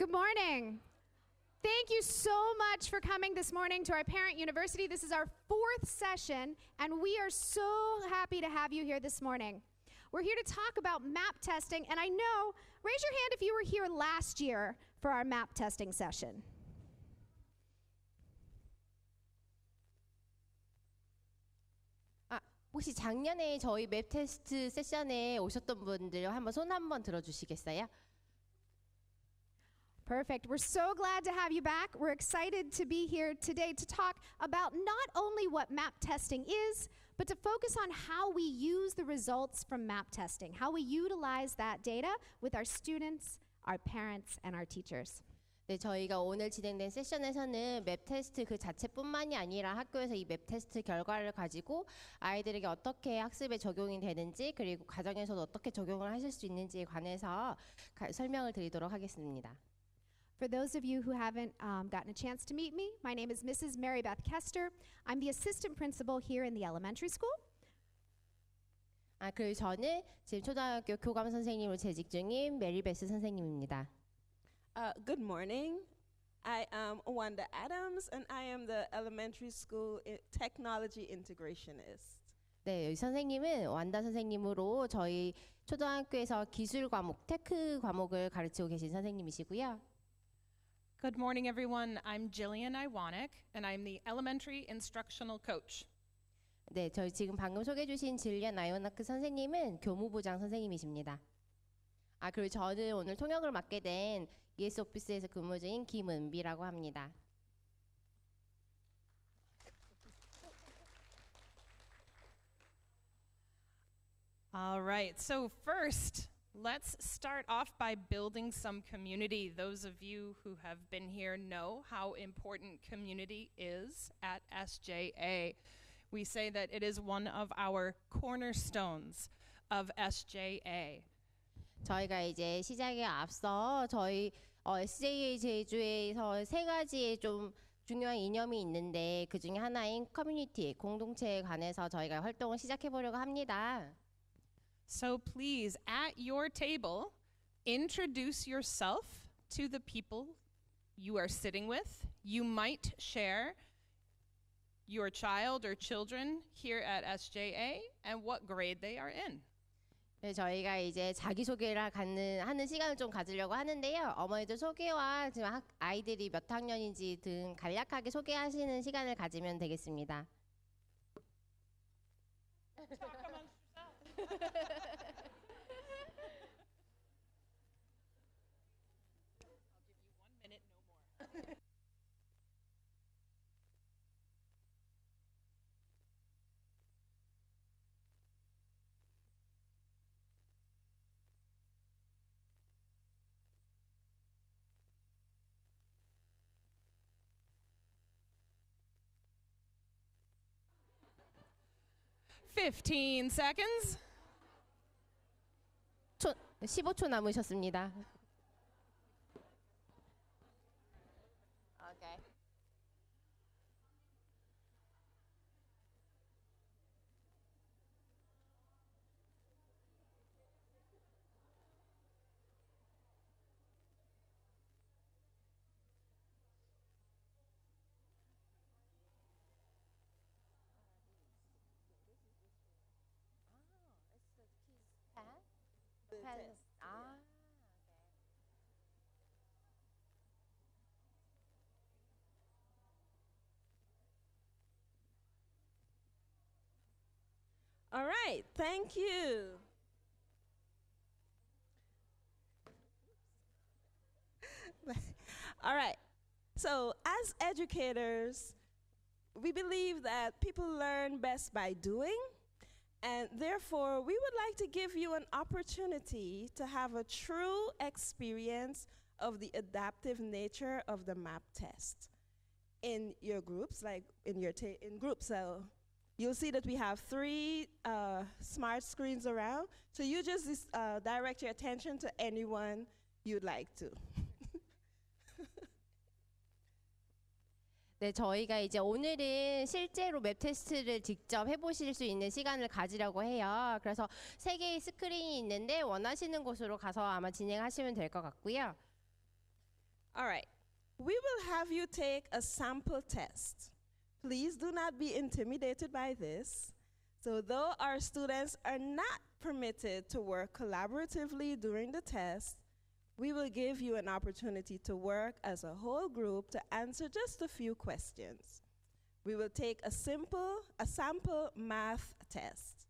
Good morning. Thank you so much for coming this morning to our Parent University. This is our fourth session, and we are so happy to have you here this morning. We're here to talk about map testing, and I know, raise your hand if you were here last year for our map testing session. 혹시 작년에 저희 맵 테스트 세션에 오셨던 분들 한번 손 한번 들어주시겠어요? Perfect. We're so glad to have you back. We're excited to be here today to talk about not only what map testing is, but to focus on how we use the results from map testing, how we utilize that data with our students, our parents, and our teachers. 네, 저희가 오늘 진행된 세션에서는 맵 테스트 그 자체뿐만이 아니라 학교에서 이 맵 테스트 결과를 가지고 아이들에게 어떻게 학습에 적용이 되는지 그리고 가정에서도 어떻게 적용을 하실 수 있는지에 관해서 설명을 드리도록 하겠습니다. For those of you who haven't gotten a chance to meet me, my name is Mrs. Mary Beth Kester. I'm the assistant principal here in the elementary school. 그리고 저는 지금 초등학교 교감 선생님으로 재직 중인 메리베스 선생님입니다. Good morning. I am Wanda Adams, and I am the elementary school technology integrationist. 네, 여기 선생님은 완다 선생님으로 저희 초등학교에서 기술 과목, 테크 과목을 가르치고 계신 선생님이시고요. Good morning, everyone. I'm Jillian Iwanek, and I'm the elementary instructional coach. 네, 저희 지금 방금 소개해 주신 질리안 아이오나크 선생님은 교무부장 선생님이십니다. 그리고 저는 오늘 통역을 맡게 된 ES 오피스에서 근무 중인 김은비라고 합니다. All right, so first, let's start off by building some community. Those of you who have been here know how important community is at SJA. We say that it is one of our cornerstones of SJA. 저희가 이제 시작에 앞서 저희 SJA 제주에서 세 가지의 좀 중요한 이념이 있는데 그 중에 하나인 커뮤니티, 공동체에 관해서 저희가 활동을 시작해 보려고 합니다. So please, at your table, introduce yourself to the people you are sitting with. You might share your child or children here at SJA and what grade they are in. 네, 저희가 이제 자기소개를 하는 시간을 좀 가지려고 하는데요. 어머니들 소개와 지금 아이들이 몇 학년인지 등 간략하게 소개하시는 시간을 가지면 되겠습니다. $15 seconds. 15초 남으셨습니다. Okay. All right, thank you. All right, so as educators, we believe that people learn best by doing, and therefore we would like to give you an opportunity to have a true experience of the adaptive nature of the map test in your groups, like in groups. So you'll see that we have 3 smart screens around. So you just direct your attention to anyone you'd like to. 네, 저희가 이제 오늘은 실제로 맵 테스트를 직접 해보실 수 있는 시간을 가지려고 해요. 그래서 3개의 스크린이 있는데 원하시는 곳으로 가서 아마 진행하시면 될 것 같고요. All right. We will have you take a sample test. Please do not be intimidated by this. So though our students are not permitted to work collaboratively during the test, we will give you an opportunity to work as a whole group to answer just a few questions. We will take a sample math test.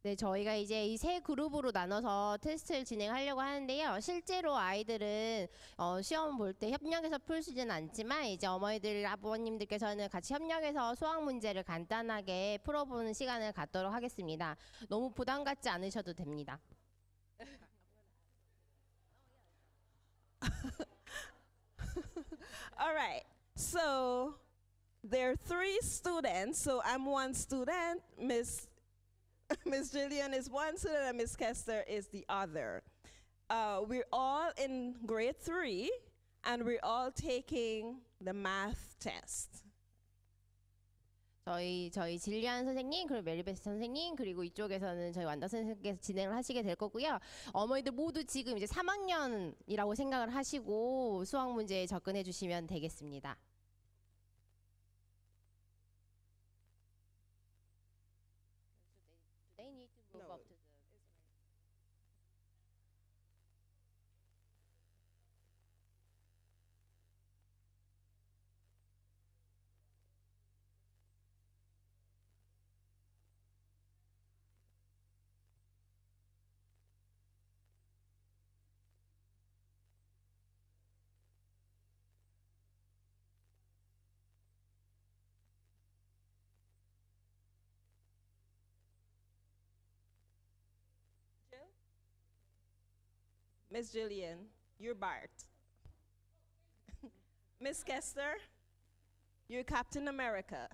네, 저희가 이제 이 세 그룹으로 나눠서 테스트를 진행하려고 하는데요. 실제로 아이들은 시험 볼 때 협력해서 풀 수는 않지만 이제 어머니들, 아버님들께서는 같이 협력해서 수학 문제를 간단하게 풀어보는 시간을 갖도록 하겠습니다. 너무 부담 갖지 않으셔도 됩니다. All right. So there are 3 students. So I'm one student. Miss Jillian is one student and Miss Kester is the other. We're all in grade 3 and we're all taking the math test. 저희 질리안 선생님, 그리고 메리베스 선생님, 그리고 이쪽에서는 저희 완다 선생님께서 진행을 하시게 될 거고요. 어머니들 모두 지금 이제 3학년이라고 생각을 하시고 수학 문제에 접근해 주시면 되겠습니다. They need to move up to the Miss Jillian, you're Bart. Miss Kester, you're Captain America.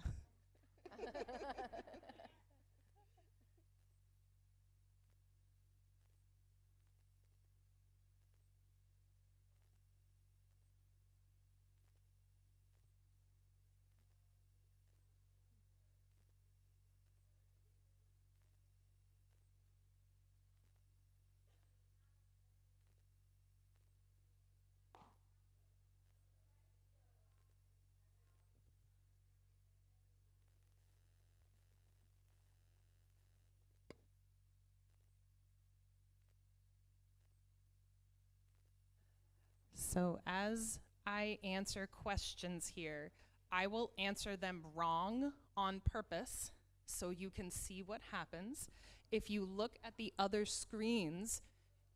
So as I answer questions here, I will answer them wrong on purpose so you can see what happens. If you look at the other screens,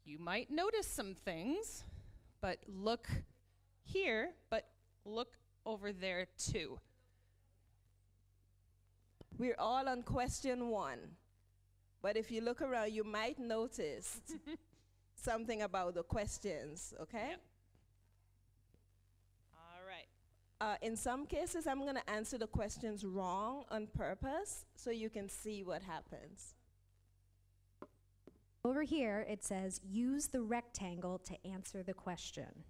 you might notice some things, but look here, but look over there too. We're all on question 1. But if you look around, you might notice something about the questions, okay? Yep. All right. In some cases, I'm going to answer the questions wrong on purpose so you can see what happens. Over here, it says, use the rectangle to answer the question.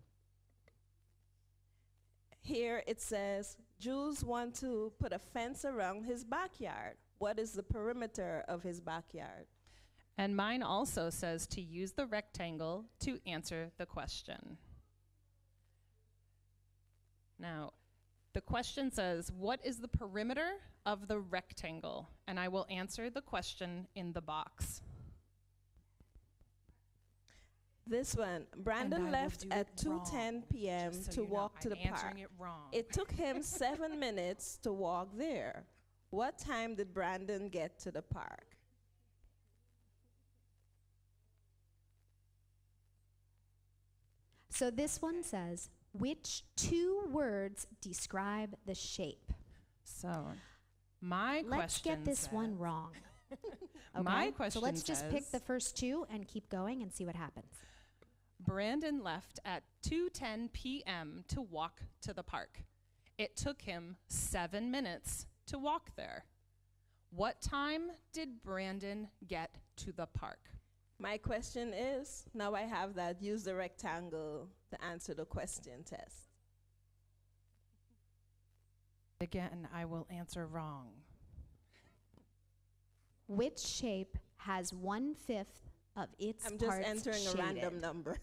Here it says, Jules wants to put a fence around his backyard. What is the perimeter of his backyard? And mine also says to use the rectangle to answer the question. Now, the question says, what is the perimeter of the rectangle? And I will answer the question in the box. This one, Brandon left at 2:10 p.m. Just so to you know, walk to I'm the park. answering it wrong. It took him 7 minutes to walk there. What time did Brandon get to the park? So this one says, which 2 words describe the shape? So, my Let's question get this says, one wrong. My Okay? question So let's just pick says- the first 2 and keep going and see what happens. Brandon left at 2:10 p.m. to walk to the park. It took him 7 minutes to walk there. What time did Brandon get to the park? My question is, now I have that, use the rectangle to answer the question test. Again, I will answer wrong. Which shape has 1/5 of its I'm just parts entering a shaded? random number.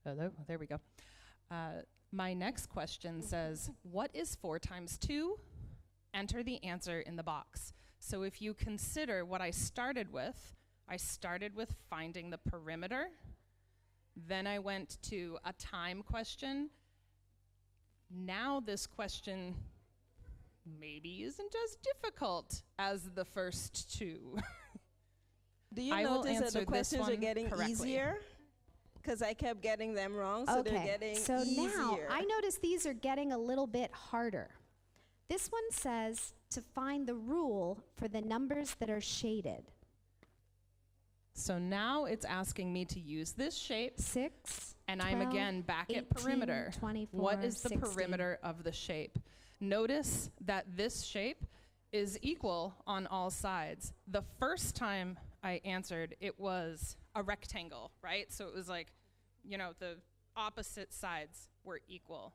Hello, there we go. My next question says, what is 4 times 2? Enter the answer in the box. So if you consider what I started with finding the perimeter. Then I went to a time question. Now this question maybe isn't as difficult as the first 2. Do you I will notice that answer the this questions are one getting correctly. easier? Because I kept getting them wrong, so they're getting so easier. now I notice these are getting a little bit harder. This one says to find the rule for the numbers that are shaded. So now it's asking me to use this shape, 6, and I'm 12, again back 18, at perimeter. 24, What is the 16. perimeter of the shape? Notice that this shape is equal on all sides. The first time I answered, it was a rectangle, right? So it was like, the opposite sides were equal.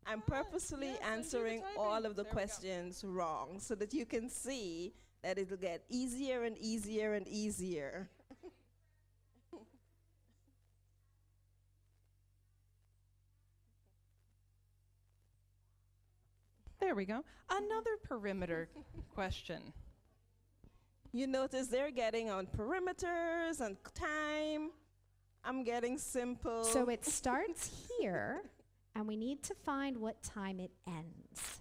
I'm purposely yes, I'm answering typing. all of the There we go. questions wrong so that you can see that it'll get easier and easier and easier. There we go. Another perimeter question. You notice they're getting on perimeters and time. I'm getting simple. So it starts here, and we need to find what time it ends.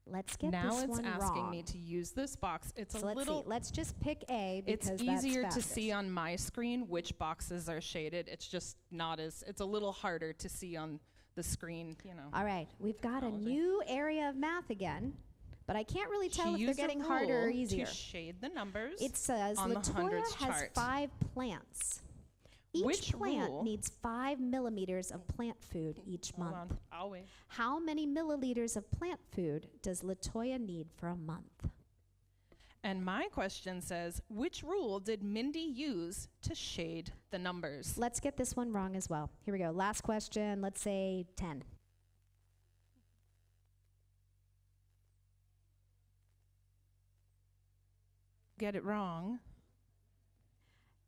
Let's get Now this it's one asking wrong. me to use this box. It's So a let's little see. Let's just pick A It's because easier that's to fastest. see on my screen which boxes are shaded. It's just not as, it's a little harder to see on the screen, All right, we've got a Technology. new area of math again, but I can't really tell She if they're used a getting harder or rule easier. to shade the numbers. It says on the Latoya hundreds has chart. 5 plants. Each Which plant rule? needs 5 millimeters of plant food each Hold month. on, I'll wait. How many milliliters of plant food does Latoya need for a month? And my question says, which rule did Mindy use to shade the numbers? Let's get this one wrong as well. Here we go. Last question. Let's say 10. Get it wrong.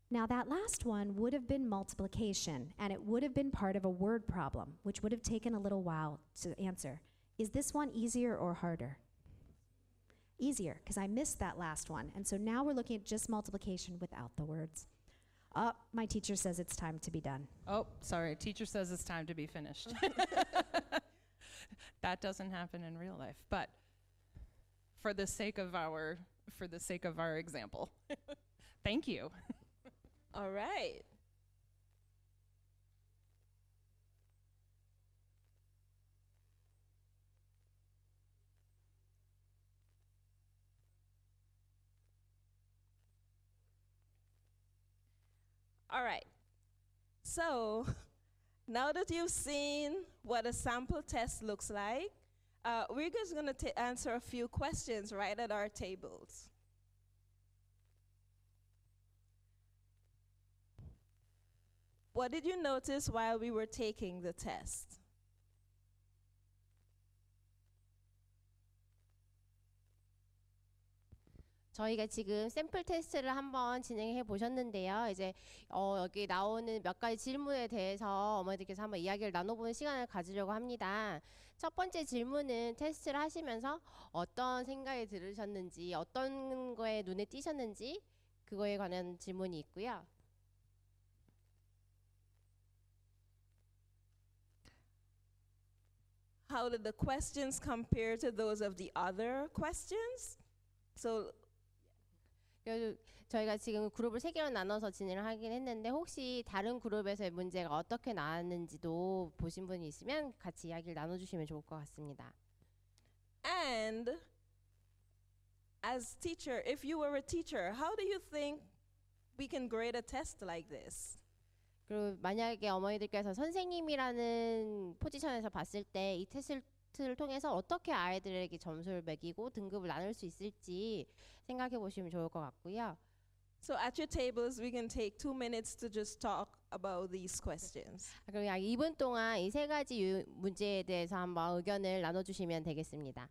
Now, that last one would have been multiplication, and it would have been part of a word problem, which would have taken a little while to answer. Is this one easier or harder? Easier, because I missed that last one. And so now we're looking at just multiplication without the words. My teacher says it's time to be done. Oh, sorry. Teacher says it's time to be finished. That doesn't happen in real life, but for the sake of our example. Thank you. All right. All right. So now that you've seen what a sample test looks like, we're just going to answer a few questions right at our tables. What did you notice while we were taking the test? 저희가 지금 샘플 테스트를 한번 진행해 보셨는데요. 이제 여기 나오는 몇 가지 질문에 대해서 어머니들께서 한번 이야기를 나눠보는 시간을 가지려고 합니다. 첫 번째 질문은 테스트를 하시면서 어떤 생각이 들으셨는지, 어떤 거에 눈에 띄셨는지 그거에 관한 질문이 있고요. How did the questions compare to those of the other questions? So 그래서 저희가 지금 그룹을 3개로 나눠서 진행을 하긴 했는데 혹시 다른 그룹에서의 문제가 어떻게 나왔는지도 보신 분이 있으면 같이 이야기를 나눠주시면 좋을 것 같습니다. And as teacher, if you were a teacher, how do you think we can grade a test like this? 그리고 만약에 어머니들께서 선생님이라는 포지션에서 봤을 때 이 테스트를 통해서 어떻게 아이들에게 점수를 매기고 등급을 나눌 수 있을지 생각해 보시면 좋을 것 같고요. So at your tables, we can take 2 minutes to just talk about these questions. 그럼 약 2분 동안 이 3가지 문제에 대해서 한번 의견을 나눠주시면 되겠습니다.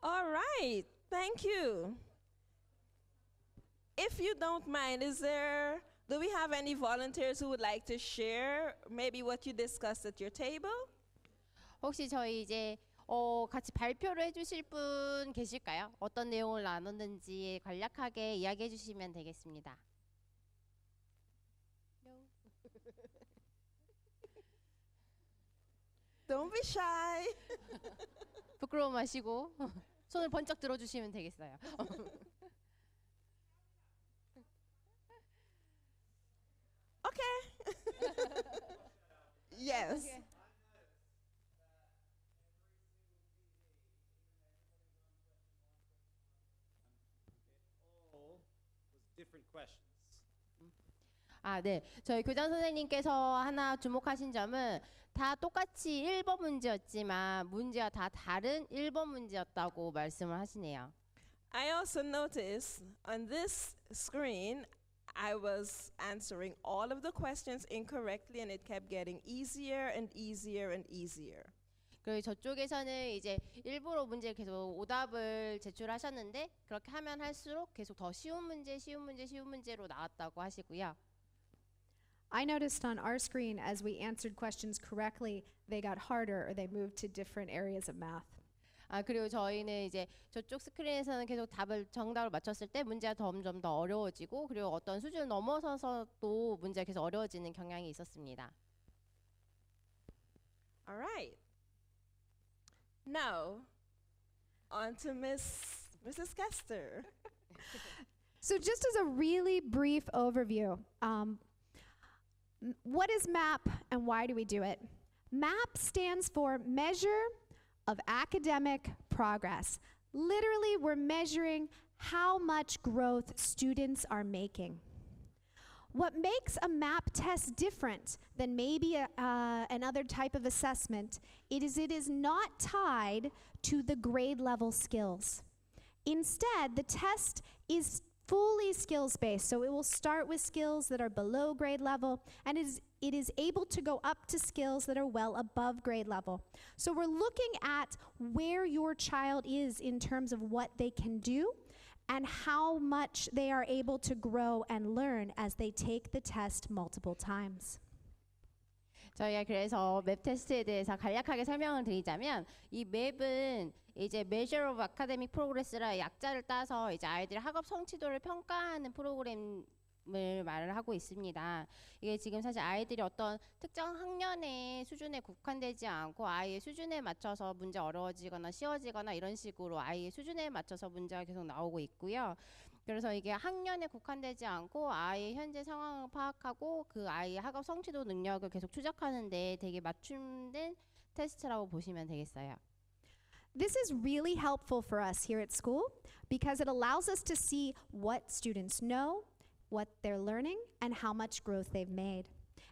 All right, thank you. If you don't mind, do we have any volunteers who would like to share maybe what you discussed at your table? 혹시 저희 이제 같이 발표를 해주실 분 계실까요? 어떤 내용을 나눴는지 간략하게 이야기해 주시면 되겠습니다. Don't be shy. 부끄러워 마시고 손을 번쩍 들어주시면 되겠어요. Okay. Yes. Okay. all was different questions. 네. 저희 교장 선생님께서 하나 주목하신 점은 다 똑같이 1번 문제였지만 문제가 다 다른 1번 문제였다고 말씀을 하시네요. I also noticed on this screen, I was answering all of the questions incorrectly, and it kept getting easier and easier and easier. 그리고 저쪽에서는 이제 일부러 문제를 계속 오답을 제출하셨는데 그렇게 하면 할수록 계속 더 쉬운 문제, 쉬운 문제, 쉬운 문제로 나왔다고 하시고요. I noticed on our screen as we answered questions correctly, they got harder or they moved to different areas of math. 그리고 저희는 이제 저쪽 스크린에서는 계속 정답을 맞췄을 때 문제가 점점 더 어려워지고 그리고 어떤 수준을 넘어서서 또 문제가 계속 어려워지는 경향이 있었습니다. All right. Now, on to Mrs. Kester. So just as a really brief overview, what is MAP and why do we do it? MAP stands for Measure of Academic Progress. Literally, we're measuring how much growth students are making. What makes a MAP test different than maybe another type of assessment, it is not tied to the grade level skills. Instead, the test is fully skills-based, so it will start with skills that are below grade level, and it is able to go up to skills that are well above grade level. So we're looking at where your child is in terms of what they can do and how much they are able to grow and learn as they take the test multiple times. 저희가 그래서 맵 테스트에 대해서 간략하게 설명을 드리자면 이 맵은 이제 Measure of Academic Progress라 약자를 따서 이제 아이들의 학업 성취도를 평가하는 프로그램을 말을 하고 있습니다. 이게 지금 사실 아이들이 어떤 특정 학년의 수준에 국한되지 않고 아이의 수준에 맞춰서 문제 어려워지거나 쉬워지거나 이런 식으로 아이의 수준에 맞춰서 문제가 계속 나오고 있고요. 그래서 이게 학년에 국한되지 않고 아이의 현재 상황을 파악하고 그 아이의 학업 성취도 능력을 계속 추적하는 데 되게 맞춤된 테스트라고 보시면 되겠어요. This is really helpful for us here at school because it allows us to see what students know, what they're learning, and how much growth they've made.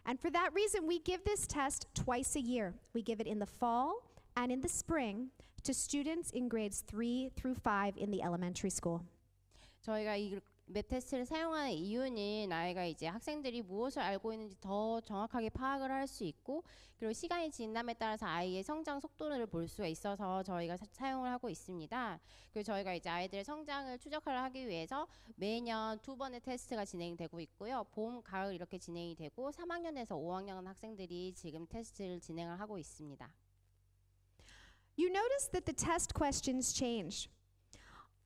And for that reason, we give this test twice a year. We give it in the fall and in the spring to students in grades 3 through 5 in the elementary school. 저희가 이 맵 테스트를 사용하는 이유는 아이가 이제 학생들이 무엇을 알고 있는지 더 정확하게 파악을 할 수 있고 그리고 시간이 지남에 따라서 아이의 성장 속도를 볼 수가 있어서 저희가 사용을 하고 있습니다. 그리고 저희가 이제 아이들의 성장을 추적을 하기 위해서 매년 2번의 테스트가 진행되고 있고요. 봄, 가을 이렇게 진행이 되고 3학년에서 5학년 학생들이 지금 테스트를 진행을 하고 있습니다. You notice that the test questions change.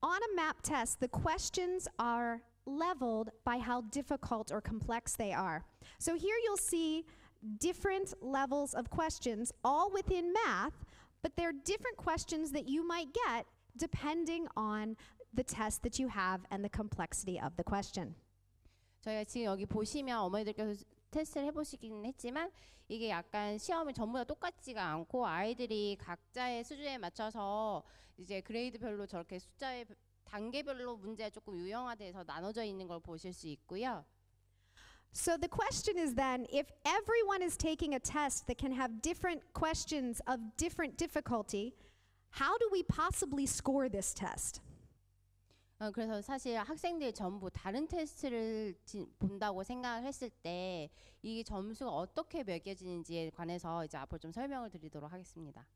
On a MAP test, the questions are leveled by how difficult or complex they are. So here you'll see different levels of questions, all within math, but they're different questions that you might get depending on the test that you have and the complexity of the question. 저희가 지금 여기 보시면 어머니들께서 테스트를 해보시긴 했지만 이게 약간 시험이 전부 다 똑같지가 않고 아이들이 각자의 수준에 맞춰서 이제 그레이드별로 저렇게 숫자의 단계별로 문제가 조금 유형화돼서 나눠져 있는 걸 보실 수 있고요. So the question is then, if everyone is taking a test that can have different questions of different difficulty, how do we possibly score this test? 그래서 사실 학생들이 전부 다른 테스트를 본다고 생각을 했을 때 이 점수가 어떻게 매겨지는지에 관해서 이제 앞으로 좀 설명을 드리도록 하겠습니다.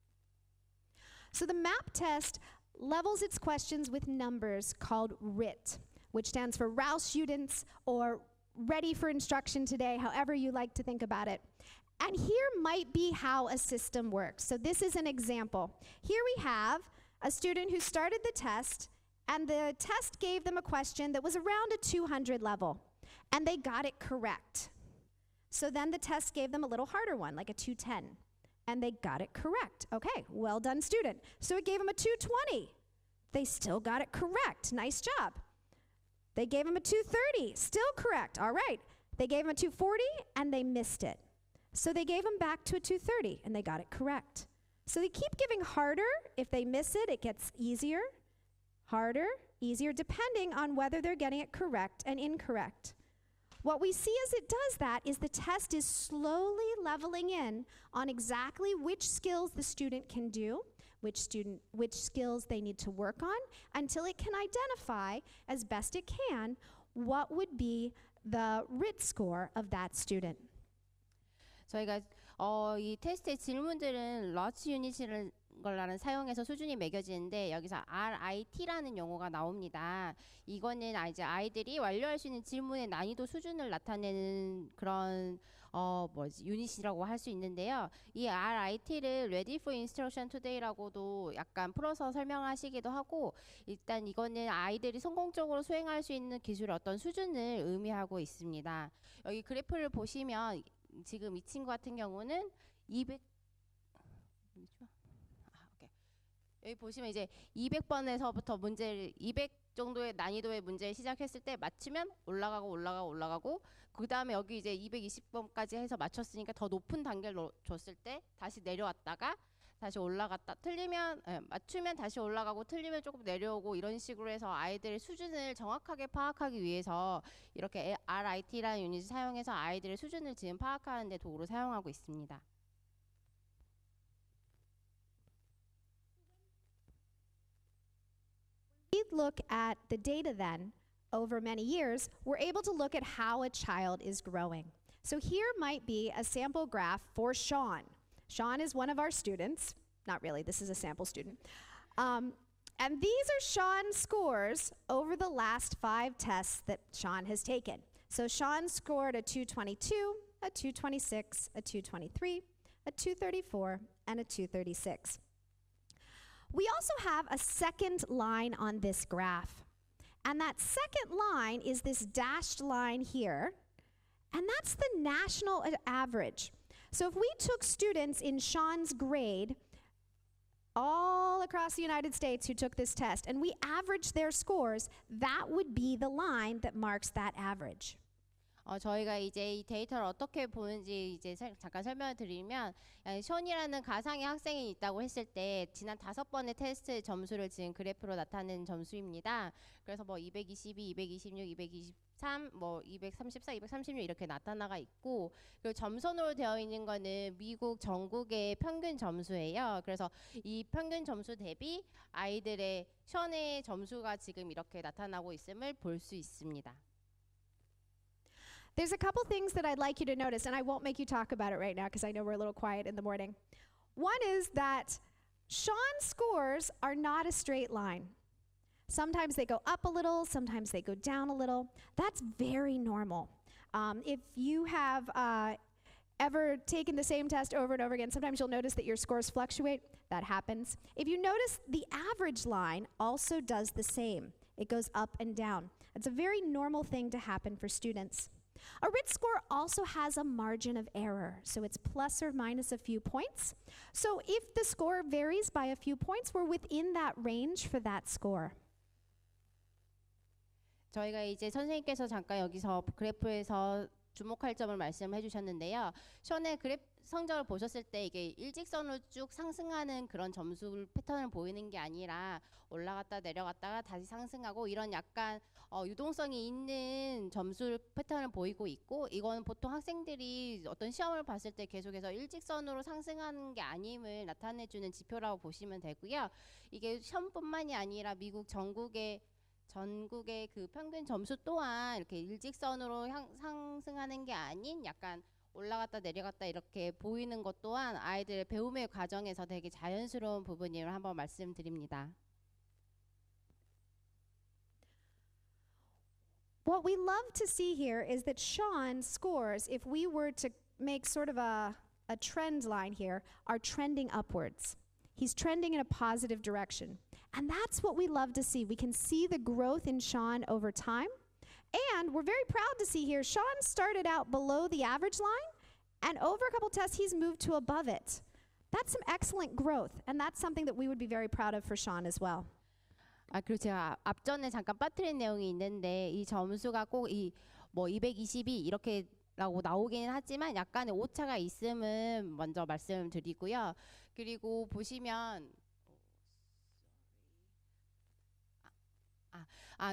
So the MAP test levels its questions with numbers called RIT, which stands for Raus Students or Ready for Instruction Today, however you like to think about it. And here might be how a system works. So this is an example. Here we have a student who started the test, and the test gave them a question that was around a 200 level, and they got it correct. So then the test gave them a little harder one, like a 210, and they got it correct. Okay, well done, student. So it gave them a 220. They still got it correct. Nice job. They gave them a 230, still correct. All right. They gave them a 240, and they missed it. So they gave them back to a 230, and they got it correct. So they keep giving harder. If they miss it, it gets easier, harder, easier, depending on whether they're getting it correct and incorrect. What we see as it does that is the test is slowly leveling in on exactly which skills the student can do, which skills they need to work on, until it can identify, as best it can, what would be the RIT score of that student. 저희가 이 테스트의 질문들은 러치 유닛이라는 걸 사용해서 수준이 매겨지는데 여기서 RIT라는 용어가 나옵니다. 이거는 이제 아이들이 완료할 수 있는 질문의 난이도 수준을 나타내는 그런 유닛이라고 할 수 있는데요. 이 RIT를 Ready for Instruction Today라고도 약간 풀어서 설명하시기도 하고, 일단 이거는 아이들이 성공적으로 수행할 수 있는 기술의 어떤 수준을 의미하고 있습니다. 여기 그래프를 보시면 지금 이 친구 같은 경우는 200 여기 보시면 이제 200번에서부터 문제를 200 정도의 난이도의 문제를 시작했을 때 맞추면 올라가고 그 다음에 여기 이제 220번까지 해서 맞췄으니까 더 높은 단계를 줬을 때 다시 내려왔다가 다시 올라갔다 맞추면 다시 올라가고 틀리면 조금 내려오고 이런 식으로 해서 아이들의 수준을 정확하게 파악하기 위해서 이렇게 RIT라는 유닛을 사용해서 아이들의 수준을 지금 파악하는 데 도구로 사용하고 있습니다. We look at the data then over many years, we're able to look at how a child is growing. So here might be a sample graph for Sean. Sean is one of our students. Not really, this is a sample student. And these are Sean's scores over the last 5 tests that Sean has taken. So Sean scored a 222, a 226, a 223, a 234, and a 236. We also have a second line on this graph. And that second line is this dashed line here. And that's the national average. So if we took students in Sean's grade all across the United States who took this test and we averaged their scores, that would be the line that marks that average. 저희가 이제 이 데이터를 어떻게 보는지 이제 잠깐 설명을 드리면, 션이라는 가상의 학생이 있다고 했을 때 지난 5번의 테스트 점수를 지금 그래프로 나타낸 점수입니다. 그래서 뭐 222, 226, 223, 뭐 234, 236 이렇게 나타나가 있고, 그리고 점선으로 되어 있는 거는 미국 전국의 평균 점수예요. 그래서 이 평균 점수 대비 아이들의 션의 점수가 지금 이렇게 나타나고 있음을 볼 수 있습니다. There's a couple things that I'd like you to notice, and I won't make you talk about it right now because I know we're a little quiet in the morning. One is that Sean's scores are not a straight line. Sometimes they go up a little, sometimes they go down a little. That's very normal. If you have ever taken the same test over and over again, sometimes you'll notice that your scores fluctuate. That happens. If you notice, the average line also does the same. It goes up and down. It's a very normal thing to happen for students. A RIT score also has a margin of error, so it's plus or minus a few points. So if the score varies by a few points, we're within that range for that score. 저희가 이제 선생님께서 잠깐 여기서 그래프에서 주목할 점을 말씀해 주셨는데요. 션의 성적을 보셨을 때 이게 일직선으로 쭉 상승하는 그런 점수 패턴을 보이는 게 아니라 올라갔다 내려갔다가 다시 상승하고 이런 약간 유동성이 있는 점수 패턴을 보이고 있고, 이건 보통 학생들이 어떤 시험을 봤을 때 계속해서 일직선으로 상승하는 게 아님을 나타내주는 지표라고 보시면 되고요. 이게 시험뿐만이 아니라 미국 전국의 그 평균 점수 또한 이렇게 일직선으로 상승하는 게 아닌 약간 올라갔다 내려갔다 이렇게 보이는 것 또한 아이들의 배움의 과정에서 되게 자연스러운 부분임을 한번 말씀드립니다. What we love to see here is that Sean's scores, if we were to make sort of a trend line here, are trending upwards. He's trending in a positive direction. And that's what we love to see. We can see the growth in Sean over time. And we're very proud to see here, Sean started out below the average line, and over a couple tests, he's moved to above it. That's some excellent growth, and that's something that we would be very proud of for Sean as well. 그리고 제가 앞전에 잠깐 빠뜨린 내용이 있는데 이 점수가 꼭 이 뭐 222 이렇게라고 나오기는 하지만 약간의 오차가 있음은 먼저 말씀드리고요. 그리고 보시면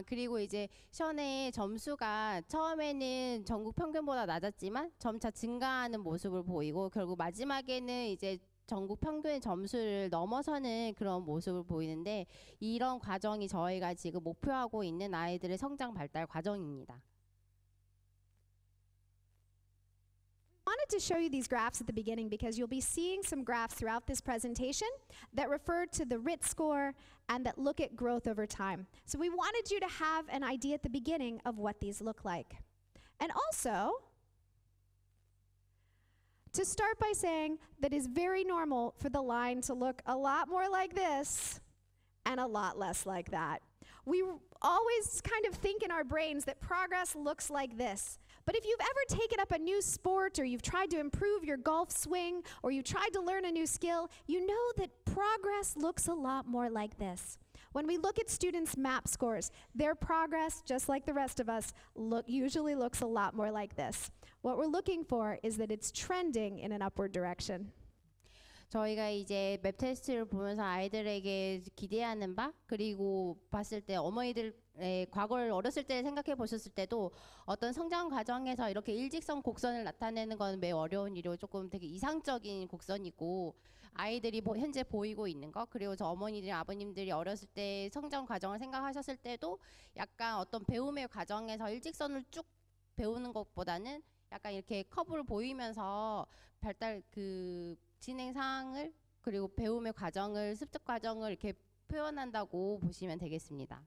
그리고 이제 션의 점수가 처음에는 전국 평균보다 낮았지만 점차 증가하는 모습을 보이고 결국 마지막에는 이제 전국 평균의 점수를 넘어서는 그런 모습을 보이는데 이런 과정이 저희가 지금 목표하고 있는 아이들의 성장 발달 과정입니다. I wanted to show you these graphs at the beginning because you'll be seeing some graphs throughout this presentation that refer to the RIT score and that look at growth over time. So we wanted you to have an idea at the beginning of what these look like. And also, to start by saying that it's very normal for the line to look a lot more like this and a lot less like that. We always kind of think in our brains that progress looks like this. But if you've ever taken up a new sport or you've tried to improve your golf swing or you tried to learn a new skill, you know that progress looks a lot more like this. When we look at students' MAP scores, their progress, just like the rest of us, usually looks a lot more like this. What we're looking for is that it's trending in an upward direction. 저희가 이제 맵 테스트를 보면서 아이들에게 기대하는 바 그리고 봤을 때 어머니들의 과거를 어렸을 때 생각해 보셨을 때도 어떤 성장 과정에서 이렇게 일직선 곡선을 나타내는 건 매우 어려운 일이고 조금 되게 이상적인 곡선이고 아이들이 현재 보이고 있는 거 그리고 저 어머니들 아버님들이 어렸을 때 성장 과정을 생각하셨을 때도 약간 어떤 배움의 과정에서 일직선을 쭉 배우는 것보다는 약간 이렇게 커브를 보이면서 발달 진행 상황을 그리고 배움의 과정을 습득 과정을 이렇게 표현한다고 보시면 되겠습니다.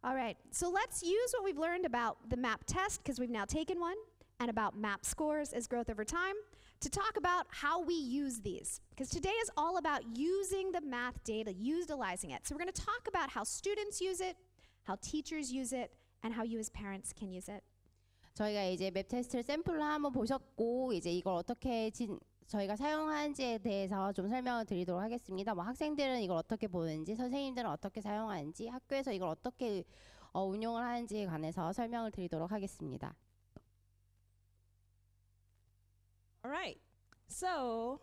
All right, so let's use what we've learned about the MAP test because we've now taken one and about MAP scores as growth over time to talk about how we use these because today is all about using the math data, utilizing it. So we're going to talk about how students use it, how teachers use it, and how you as parents can use it. 저희가 이제 맵 테스트를 샘플로 한번 보셨고 이제 이걸 어떻게 저희가 사용하는지에 대해서 좀 설명을 드리도록 하겠습니다. 뭐 학생들은 이걸 어떻게 보는지, 선생님들은 어떻게 사용하는지, 학교에서 이걸 어떻게 운용을 하는지에 관해서 설명을 드리도록 하겠습니다. All right. So,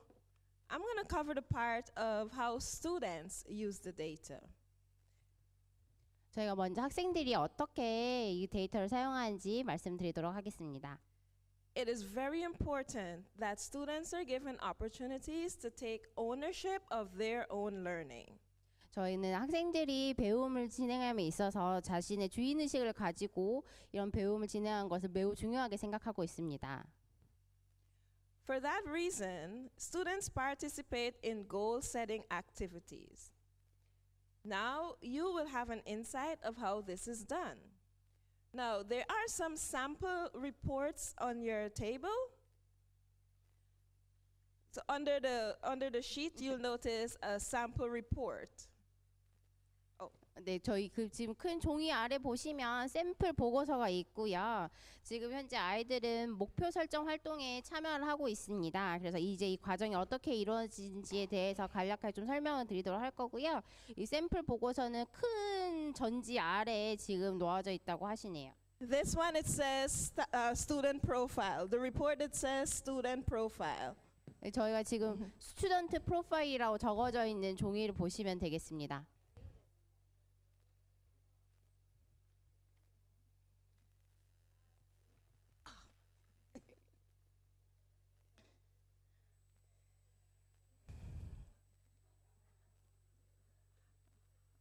I'm going to cover the part of how students use the data. 저희가 먼저 학생들이 어떻게 이 데이터를 사용하는지 말씀드리도록 하겠습니다. It is very important that students are given opportunities to take ownership of their own learning. 저희는 학생들이 배움을 진행함에 있어서 자신의 주인의식을 가지고 이런 배움을 진행하는 것을 매우 중요하게 생각하고 있습니다. For that reason, students participate in goal-setting activities. Now, you will have an insight of how this is done. Now, there are some sample reports on your table. So under the sheet, you'll notice a sample report. 네, 저희 지금 큰 종이 아래 보시면 샘플 보고서가 있고요. 지금 현재 아이들은 목표 설정 활동에 참여를 하고 있습니다. 그래서 이제 이 과정이 어떻게 이루어지는지에 대해서 간략하게 좀 설명을 드리도록 할 거고요. 이 샘플 보고서는 큰 전지 아래에 지금 놓아져 있다고 하시네요. This one, it says student profile. The report, it says student profile. 네, 저희가 지금 스튜던트 프로파일이라고 적어져 있는 종이를 보시면 되겠습니다.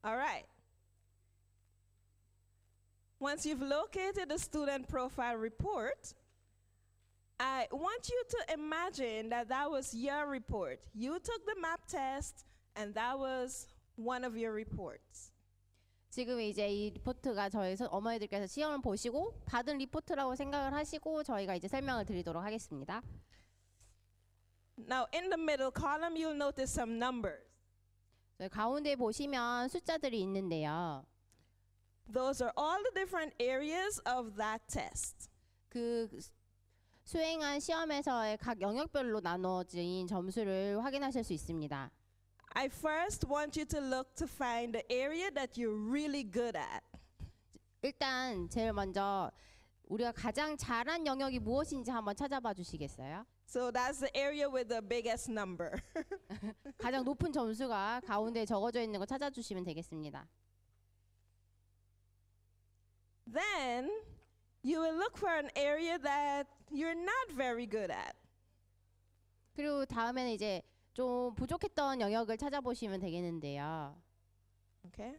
All right. Once you've located the student profile report, I want you to imagine that that was your report. You took the MAP test, and that was one of your reports. 지금 이제 이 리포트가 저희 어머니들께서 시험을 보시고 받은 리포트라고 생각을 하시고 저희가 이제 설명을 드리도록 하겠습니다. Now, in the middle column, you'll notice some numbers. 저희 가운데 보시면 숫자들이 있는데요. Those are all the different areas of that test. 그 수행한 시험에서의 각 영역별로 나눠진 점수를 확인하실 수 있습니다. I first want you to look to find the area that you're really good at. 일단 제일 먼저 우리가 가장 잘한 영역이 무엇인지 한번 찾아봐 주시겠어요? So that's the area with the biggest number. 가장 높은 점수가 가운데 적어져 있는 거 찾아주시면 되겠습니다. Then you will look for an area that you're not very good at. 그리고 다음에는 이제 좀 부족했던 영역을 찾아보시면 되겠는데요. Okay?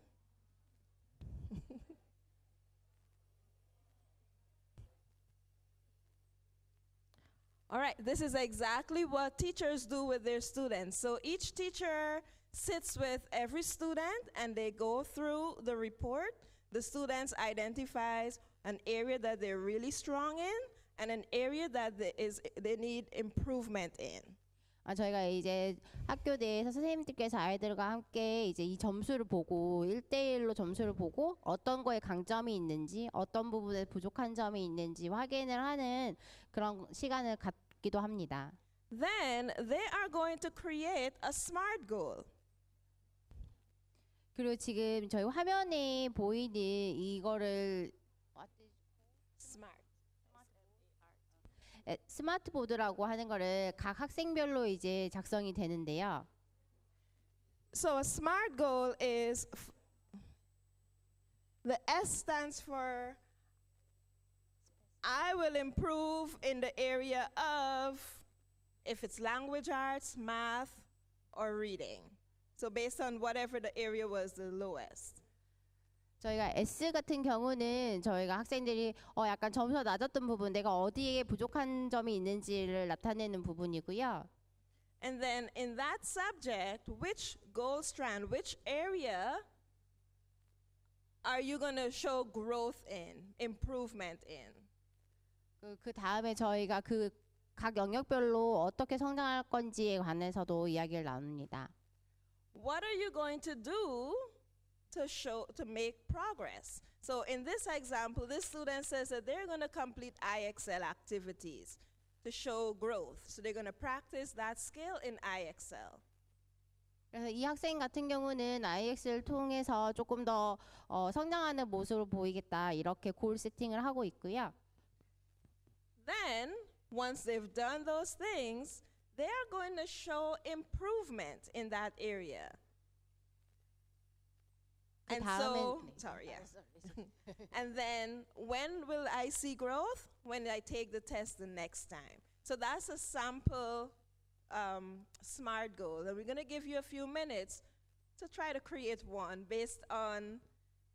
All right, this is exactly what teachers do with their students. So each teacher sits with every student and they go through the report. The students identifies an area that they're really strong in and an area that they need improvement in. 저희가 이제 학교 내에서 선생님들께서 아이들과 함께 이제 이 점수를 보고 1대1로 점수를 보고 어떤 거에 강점이 있는지 어떤 부분에 부족한 점이 있는지 확인을 하는 그런 시간을 갖기도 합니다. Then they are going to create a SMART goal. 그리고 지금 저희 화면에 보이는 이거를 SMART. 스마트 보드라고 하는 거를 각 학생별로 이제 작성이 되는데요. So a SMART goal is the S stands for I will improve in the area of if it's language arts, math, or reading. So based on whatever the area was the lowest. 저희가 S 같은 경우는 저희가 학생들이 약간 점수가 낮았던 부분, 내가 어디에 부족한 점이 있는지를 나타내는 부분이고요. And then in that subject, which goal strand, which area are you going to show growth in, improvement in? 그 다음에 저희가 그 각 영역별로 어떻게 성장할 건지에 관해서도 이야기를 나눕니다. What are you going to do to make progress? So in this example, this student says that they're going to complete IXL activities to show growth. So they're going to practice that skill in IXL. 그래서 이 학생 같은 경우는 IX를 통해서 조금 더 성장하는 모습을 보이겠다 이렇게 골 세팅을 하고 있고요. Then, once they've done those things, they are going to show improvement in that area. And so, sorry, yes. And then, when will I see growth? When I take the test the next time. So that's a sample SMART goal. And we're going to give you a few minutes to try to create one based on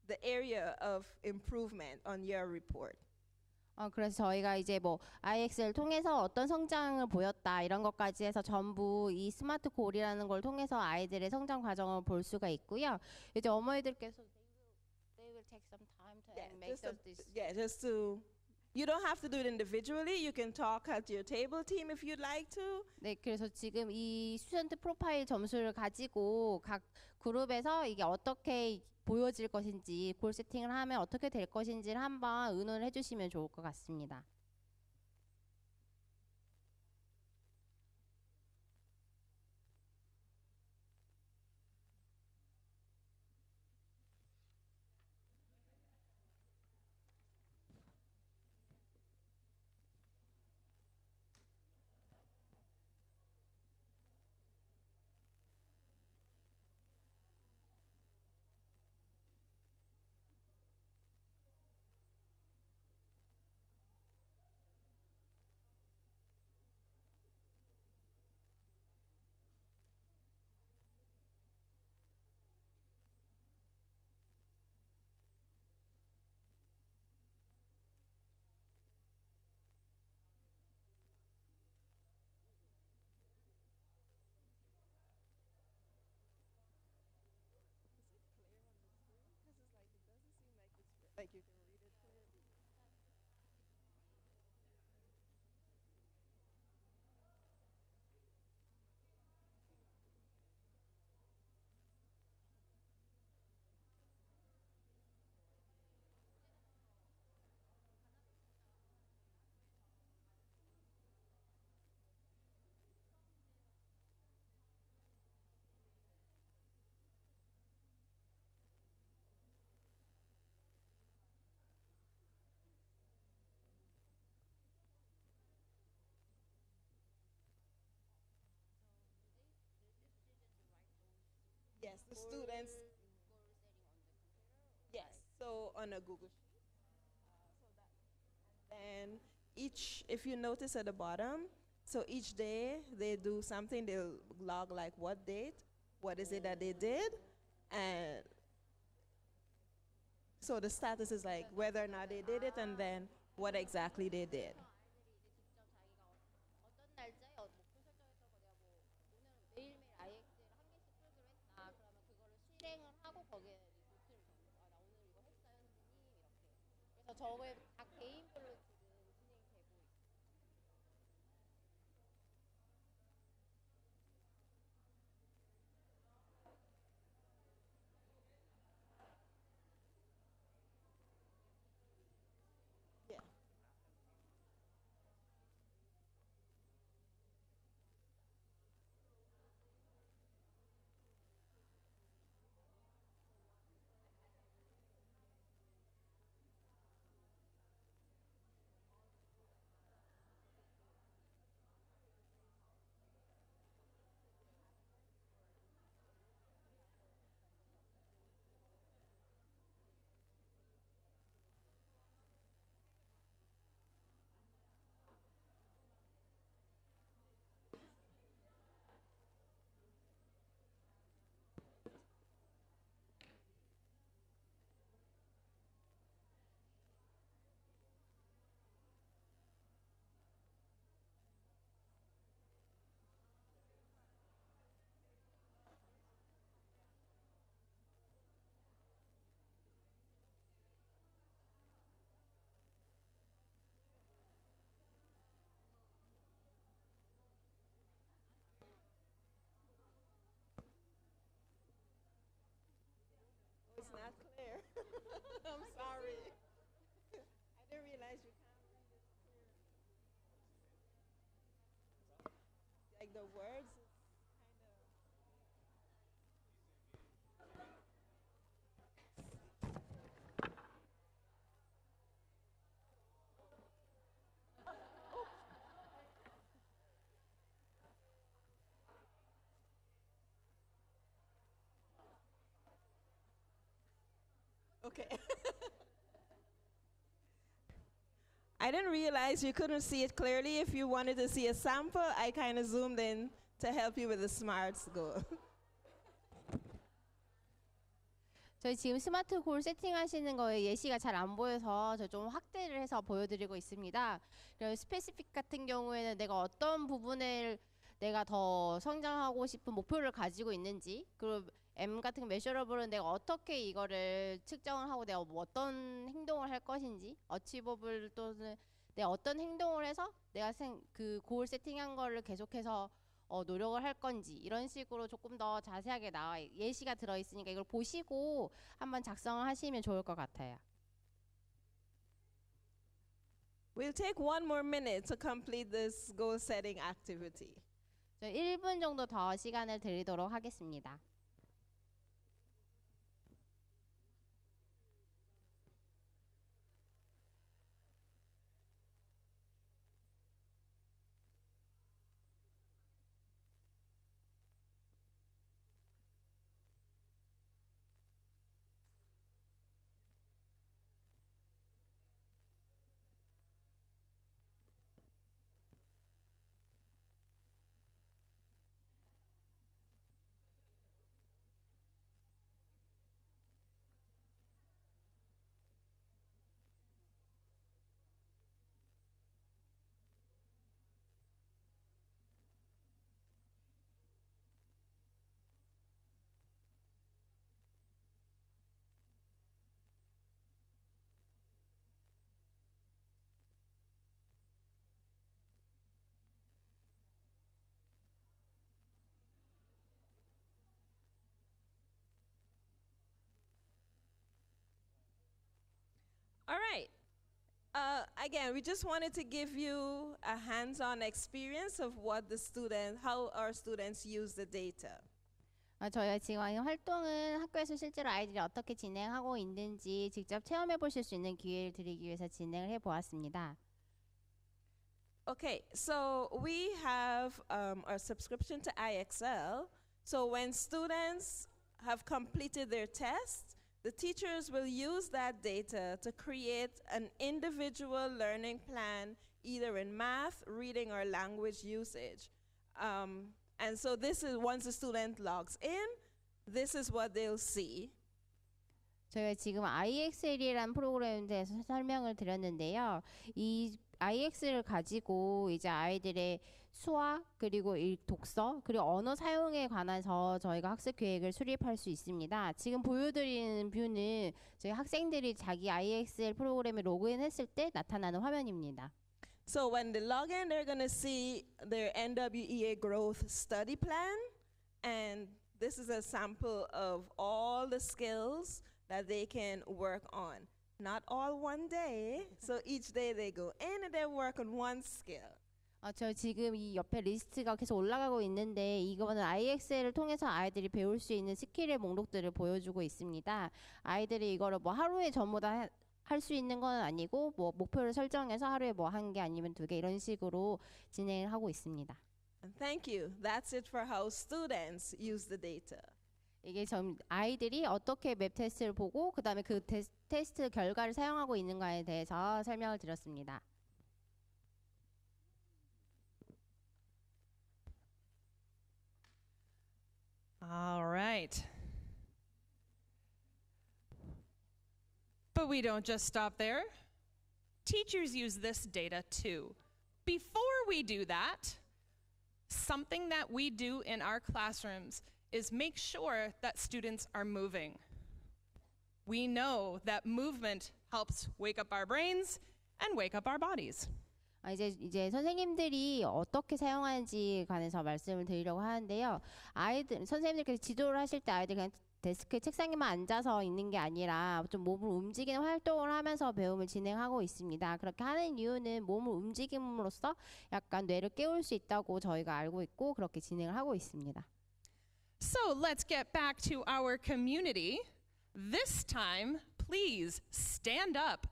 the area of improvement on your report. 그래서 저희가 이제 뭐 IX를 통해서 어떤 성장을 보였다 이런 것까지 해서 전부 이 스마트 골이라는 걸 통해서 아이들의 성장 과정을 볼 수가 있고요. 이제 어머니들께서 they will take some time to make this. Yeah, just to. You don't have to do it individually. You can talk at your table team if you'd like to. 네, 그래서 지금 이 스튜던트 프로파일 점수를 가지고 각 그룹에서 이게 어떻게 보여질 것인지 골 세팅을 하면 어떻게 될 것인지를 한번 의논을 해주시면 좋을 것 같습니다. like you can read it clearly. Yes, the students. Yes, so on a Google Sheet. And if you notice at the bottom, so each day they do something, they'll log like what date, what is it that they did, and so the status is like whether or not they did it and then what exactly they did. 어떤 날짜에 목표 설정했던 거 내가 뭐 오늘은 매일매일 IX를 한 개씩 풀기로 했다. 그러면 그거를 실행을 하고 거기에 노트를 적는 거. 아, 나 오늘 이거 했어요, 선생님. 이렇게. 그래서 저거에 각 개인별로 지금 진행이 되고 있어요. Yeah. It's not clear. I'm sorry. I didn't realize you can't read it clear. Like the words is kind of. Okay. I didn't realize you couldn't see it clearly. If you wanted to see a sample, I kind of zoomed in to help you with the smarts goal. 저희 지금 스마트 골 세팅하시는 거에 예시가 잘 안 보여서 저 좀 확대를 해서 보여드리고 있습니다. 그리고 스페시픽 같은 경우에는 내가 어떤 부분을 내가 더 성장하고 싶은 목표를 가지고 있는지, 그리고 M 같은 메셔러블은 내가 어떻게 이거를 측정을 하고 내가 뭐 어떤 행동을 할 것인지, 어치버블 또는 내가 어떤 행동을 해서 내가 그 골 세팅한 거를 계속해서 노력을 할 건지, 이런 식으로 조금 더 자세하게 나와 예시가 들어 있으니까 이걸 보시고 한번 작성을 하시면 좋을 것 같아요. We'll take one more minute to complete this goal setting activity. 저 1분 정도 더 시간을 드리도록 하겠습니다. right. Again, we just wanted to give you a hands-on experience of how our students use the data. 저희가 지금 이 활동은 학교에서 실제로 아이들이 어떻게 진행하고 있는지 직접 체험해 보실 수 있는 기회를 드리기 위해서 진행을 해 보았습니다. Okay, so we have our subscription to IXL. So when students have completed their tests, the teachers will use that data to create an individual learning plan, either in math, reading, or language usage. And so this is once the student logs in, this is what they'll see. 저희가 지금 IXL이라는 프로그램에 대해서 설명을 드렸는데요. 이 IX를 가지고 이제 아이들의 수학 그리고 독서 그리고 언어 사용에 관해서 저희가 학습 계획을 수립할 수 있습니다. 지금 보여드리는 뷰는 저희 학생들이 자기 IXL 프로그램에 로그인했을 때 나타나는 화면입니다. So when they log in, they're going to see their NWEA growth study plan. And this is a sample of all the skills that they can work on. Not all one day. So each day they go in and they work on one skill. 저 지금 이 옆에 리스트가 계속 올라가고 있는데 이거는 IXL을 통해서 아이들이 배울 수 있는 스킬의 목록들을 보여주고 있습니다. 아이들이 이거를 뭐 하루에 전부 다 할 수 있는 건 아니고 뭐 목표를 설정해서 하루에 뭐 한 개 아니면 2개 이런 식으로 진행을 하고 있습니다. And thank you. That's it for how students use the data. 이게 아이들이 어떻게 맵 테스트를 보고 그다음에 그 테스트 결과를 사용하고 있는가에 대해서 설명을 드렸습니다. All right. But we don't just stop there. Teachers use this data too. Before we do that, something that we do in our classrooms is make sure that students are moving. We know that movement helps wake up our brains and wake up our bodies. 이제 선생님들이 어떻게 사용하는지 관해서 말씀을 드리려고 하는데요. 선생님들께서 지도를 하실 때 아이들 그냥 데스크 책상에만 앉아서 있는 게 아니라 좀 몸을 움직이는 활동을 하면서 배움을 진행하고 있습니다. 그렇게 하는 이유는 몸을 움직임으로써 약간 뇌를 깨울 수 있다고 저희가 알고 있고 그렇게 진행을 하고 있습니다. So let's get back to our community. This time, please stand up.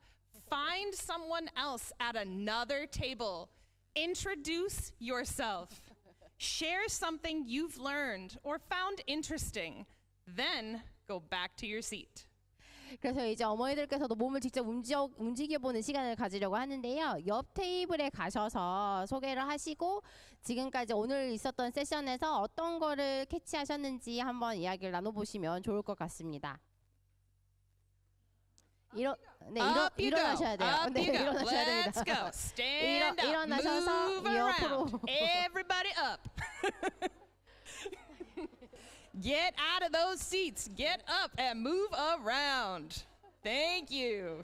Find someone else at another table. Introduce yourself. Share something you've learned or found interesting. Then go back to your seat. 그래서 이제 어머니들께서도 몸을 직접 움직여보는 시간을 가지려고 하는데요. 옆 테이블에 가셔서 소개를 하시고 지금까지 오늘 있었던 세션에서 어떤 거를 캐치하셨는지 한번 이야기를 나눠보시면 좋을 것 같습니다. 일어나셔야 돼요. Up you go. 일어나셔야 됩니다. Let's go. Stand up. 일어나셔서 Move around. Everybody up. Get out of those seats. Get up and move around. Thank you.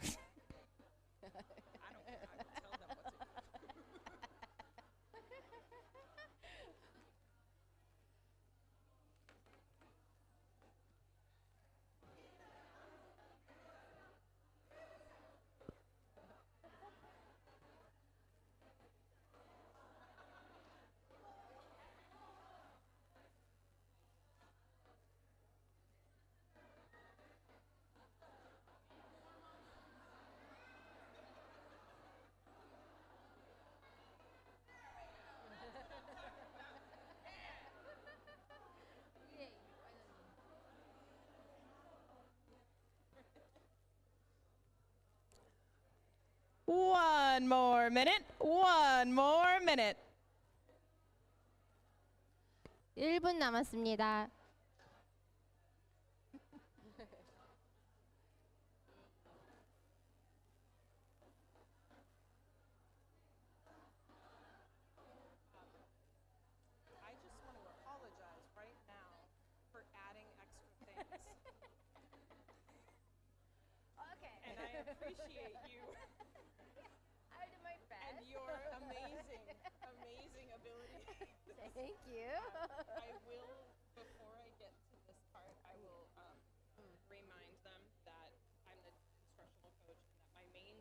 One more minute. 1분 남았습니다. I just want to apologize right now for adding extra things. Okay. And I appreciate you I'll do my and best. your amazing ability. Thank you. I will, before I get to this part, I will remind them that I'm the instructional coach and that my main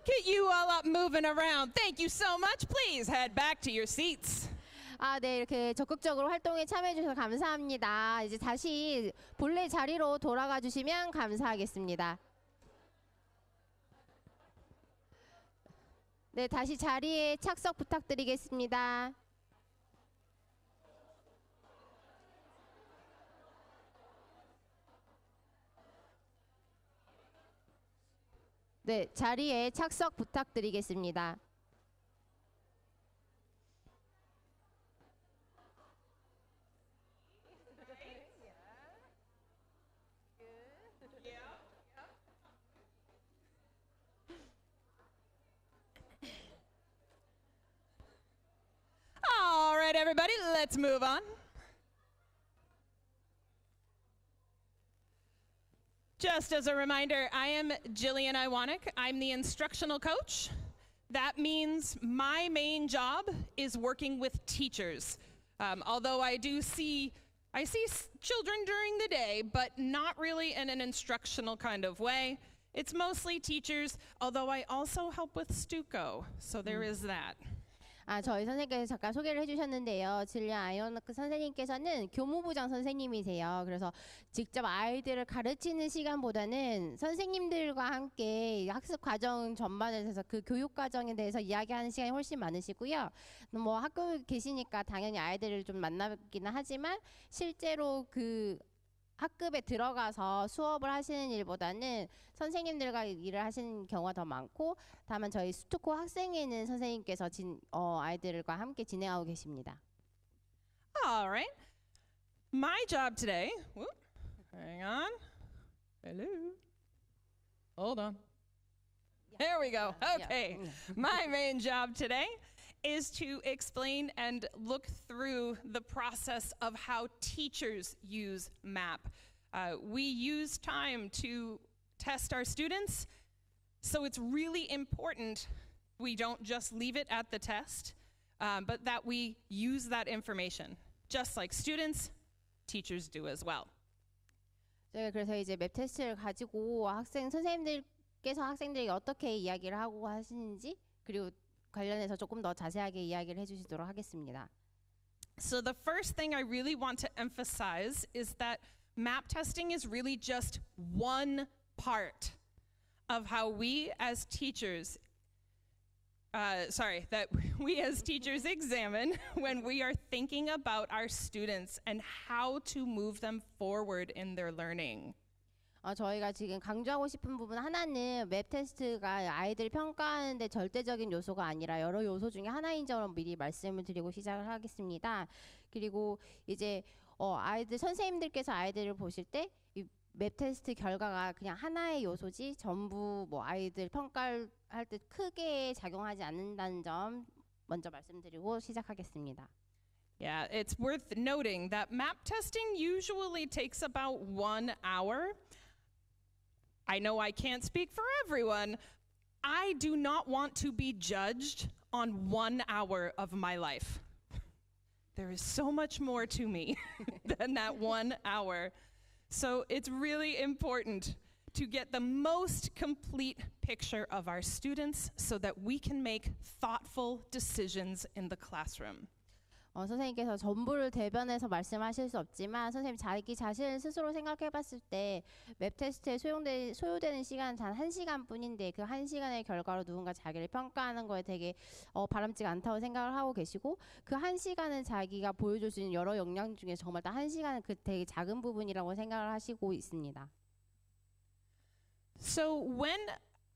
Look at you all up moving around. Thank you so much. Please head back to your seats. 네, 이렇게 적극적으로 활동에 참여해 주셔서 감사합니다. 이제 다시 본래 자리로 돌아가 주시면 감사하겠습니다. 네, 다시 자리에 착석 부탁드리겠습니다. 네, 자리에 착석 부탁드리겠습니다. All right, everybody, let's move on. Just as a reminder, I am Jillian Iwanek. I'm the instructional coach. That means my main job is working with teachers. Although I see children during the day, but not really in an instructional kind of way. It's mostly teachers, although I also help with Stuco, so there is that. 저희 선생님께서 잠깐 소개를 해주셨는데요. 질리안 아이오너크 선생님께서는 교무부장 선생님이세요. 그래서 직접 아이들을 가르치는 시간보다는 선생님들과 함께 학습 과정 전반에 대해서 그 교육 과정에 대해서 이야기하는 시간이 훨씬 많으시고요. 뭐 학교 계시니까 당연히 아이들을 좀 만나기는 하지만 실제로 그 학급에 들어가서 수업을 하시는 일보다는 선생님들과 일을 하시는 경우가 더 많고, 다만 저희 스투코 학생회는 선생님께서 아이들과 함께 진행하고 계십니다. All right. My job today. Whoop, hang on. Hello. Hold on. There we go. Okay. My main job today is to explain and look through the process of how teachers use MAP. We use time to test our students, so it's really important we don't just leave it at the test, but that we use that information, just like students, teachers do as well. 저희가 그래서 이제 맵 테스트를 가지고 선생님들께서 학생들에게 어떻게 이야기를 하고 하시는지, 그리고 관련해서 조금 더 자세하게 이야기를 해주시도록 하겠습니다. So the first thing I really want to emphasize is that MAP testing is really just one part of how we as teachers, examine when we are thinking about our students and how to move them forward in their learning. 저희가 지금 강조하고 싶은 부분 하나는 맵 테스트가 아이들 평가하는데 절대적인 요소가 아니라 여러 요소 중에 하나인 점을 미리 말씀을 드리고 시작을 하겠습니다. 그리고 이제 선생님들께서 아이들을 보실 때 이 맵 테스트 결과가 그냥 하나의 요소지 전부 뭐 아이들 평가를 할 때 크게 작용하지 않는다는 점 먼저 말씀드리고 시작하겠습니다. Yeah, it's worth noting that MAP testing usually takes about 1 hour. I know I can't speak for everyone. I do not want to be judged on 1 hour of my life. There is so much more to me than that 1 hour. So it's really important to get the most complete picture of our students so that we can make thoughtful decisions in the classroom. 선생님께서 전부를 대변해서 말씀하실 수 없지만 선생님 자기 자신을 스스로 생각해봤을 때 맵 테스트에 소요되는 시간은 단 1시간뿐인데 그 1시간의 결과로 누군가 자기를 평가하는 거에 되게 바람직하지 않다고 생각을 하고 계시고, 그 1시간은 자기가 보여줄 수 있는 여러 역량 중에 정말 딱 1시간은 그 되게 작은 부분이라고 생각을 하시고 있습니다. So when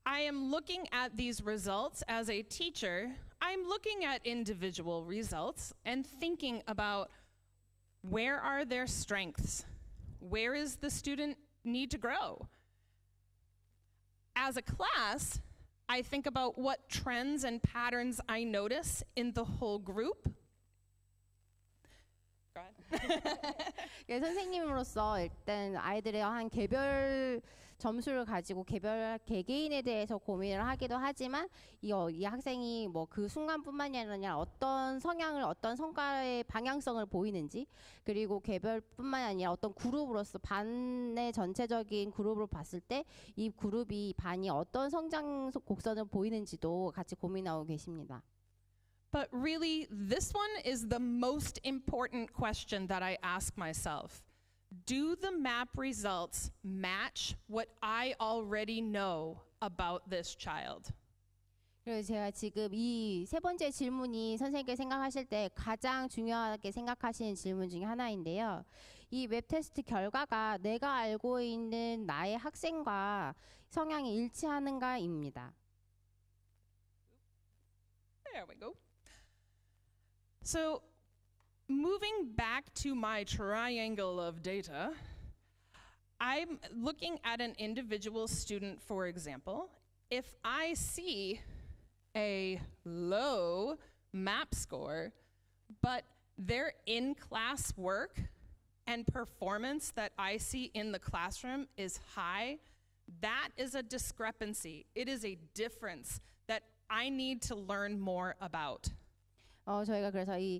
I am looking at these results as a teacher, I'm looking at individual results and thinking about where are their strengths? Where is the student need to grow? As a class, I think about what trends and patterns I notice in the whole group. Go ahead. 선생님으로서 일단 아이들의 한 개별 점수를 가지고 개개인에 대해서 고민을 하기도 하지만 이 학생이 뭐 그 순간뿐만이 아니라 어떤 성향을 어떤 성과의 방향성을 보이는지 그리고 개별뿐만이 아니라 어떤 그룹으로서 반의 전체적인 그룹으로 봤을 때 이 그룹이 반이 어떤 성장 곡선을 보이는지도 같이 고민하고 계십니다. But really, this one is the most important question that I ask myself. Do the map results match what I already know about this child? 그래서 제가 지금 이 세 번째 질문이 선생님께 생각하실 때 가장 중요하게 생각하시는 질문 중에 하나인데요. 이 웹 테스트 결과가 내가 알고 있는 나의 학생과 성향이 일치하는가입니다. There we go. So, moving back to my triangle of data, I'm looking at an individual student, for example. If I see a low MAP score, but their in-class work and performance that I see in the classroom is high, that is a discrepancy. It is a difference that I need to learn more about. 저희가 그래서 이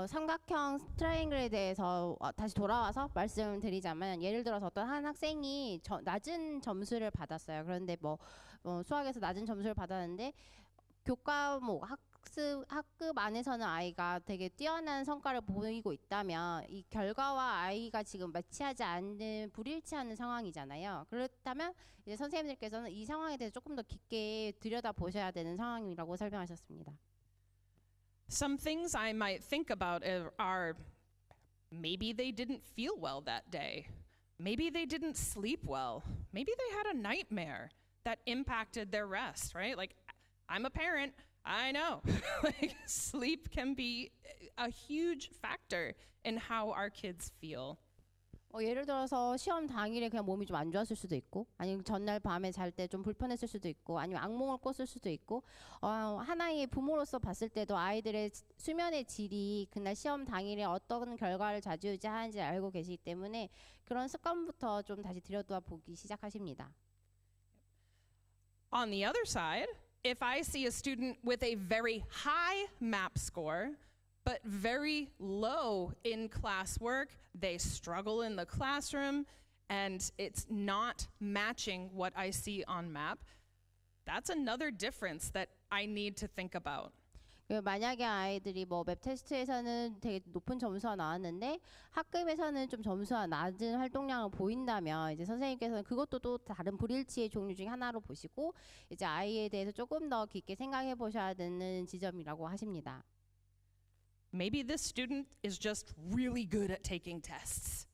삼각형 트라이앵글에 대해서 다시 돌아와서 말씀을 드리자면 예를 들어서 어떤 한 학생이 낮은 점수를 받았어요. 그런데 수학에서 낮은 점수를 받았는데 교과목 학급 안에서는 아이가 되게 뛰어난 성과를 보이고 있다면 이 결과와 아이가 지금 매치하지 않는 불일치하는 상황이잖아요. 그렇다면 이제 선생님들께서는 이 상황에 대해서 조금 더 깊게 들여다 보셔야 되는 상황이라고 설명하셨습니다. Some things I might think about are maybe they didn't feel well that day. Maybe they didn't sleep well. Maybe they had a nightmare that impacted their rest, right? Like, I'm a parent, I know. Like, sleep can be a huge factor in how our kids feel. 예를 들어서 시험 당일에 그냥 몸이 좀 안 좋았을 수도 있고 아니면 전날 밤에 잘 때 좀 불편했을 수도 있고 아니면 악몽을 꿨을 수도 있고 하나의 부모로서 봤을 때도 아이들의 수면의 질이 그날 시험 당일에 어떤 결과를 좌지우지하는지 알고 계시기 때문에 그런 습관부터 좀 다시 들여다보기 시작하십니다. On the other side, if I see a student with a very high MAP score but very low in classwork, they struggle in the classroom, and it's not matching what I see on MAP, that's another difference that I need to think about. 만약에 아이들이 맵 테스트에서는 되게 높은 점수가 나왔는데 학급에서는 좀 점수가 낮은 활동량을 보인다면 이제 선생님께서는 그것도 또 다른 불일치의 종류 중에 하나로 보시고 이제 아이에 대해서 조금 더 깊게 생각해 보셔야 되는 지점이라고 하십니다. Maybe this student is just really good at taking tests.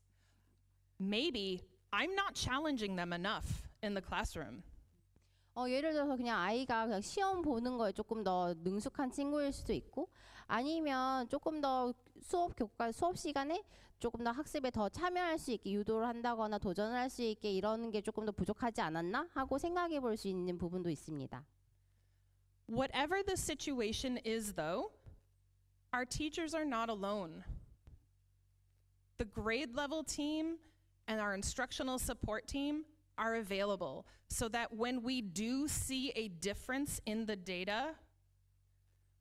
Maybe I'm not challenging them enough in the classroom. 예를 들어서 그냥 아이가 그냥 시험 보는 거에 조금 더 능숙한 친구일 수도 있고 아니면 조금 더 수업 시간에 조금 더 학습에 더 참여할 수 있게 유도를 한다거나 도전을 할 수 있게 이러는 게 조금 더 부족하지 않았나 하고 생각해 볼 수 있는 부분도 있습니다. Whatever the situation is, though, our teachers are not alone. The grade level team and our instructional support team are available so that when we do see a difference in the data,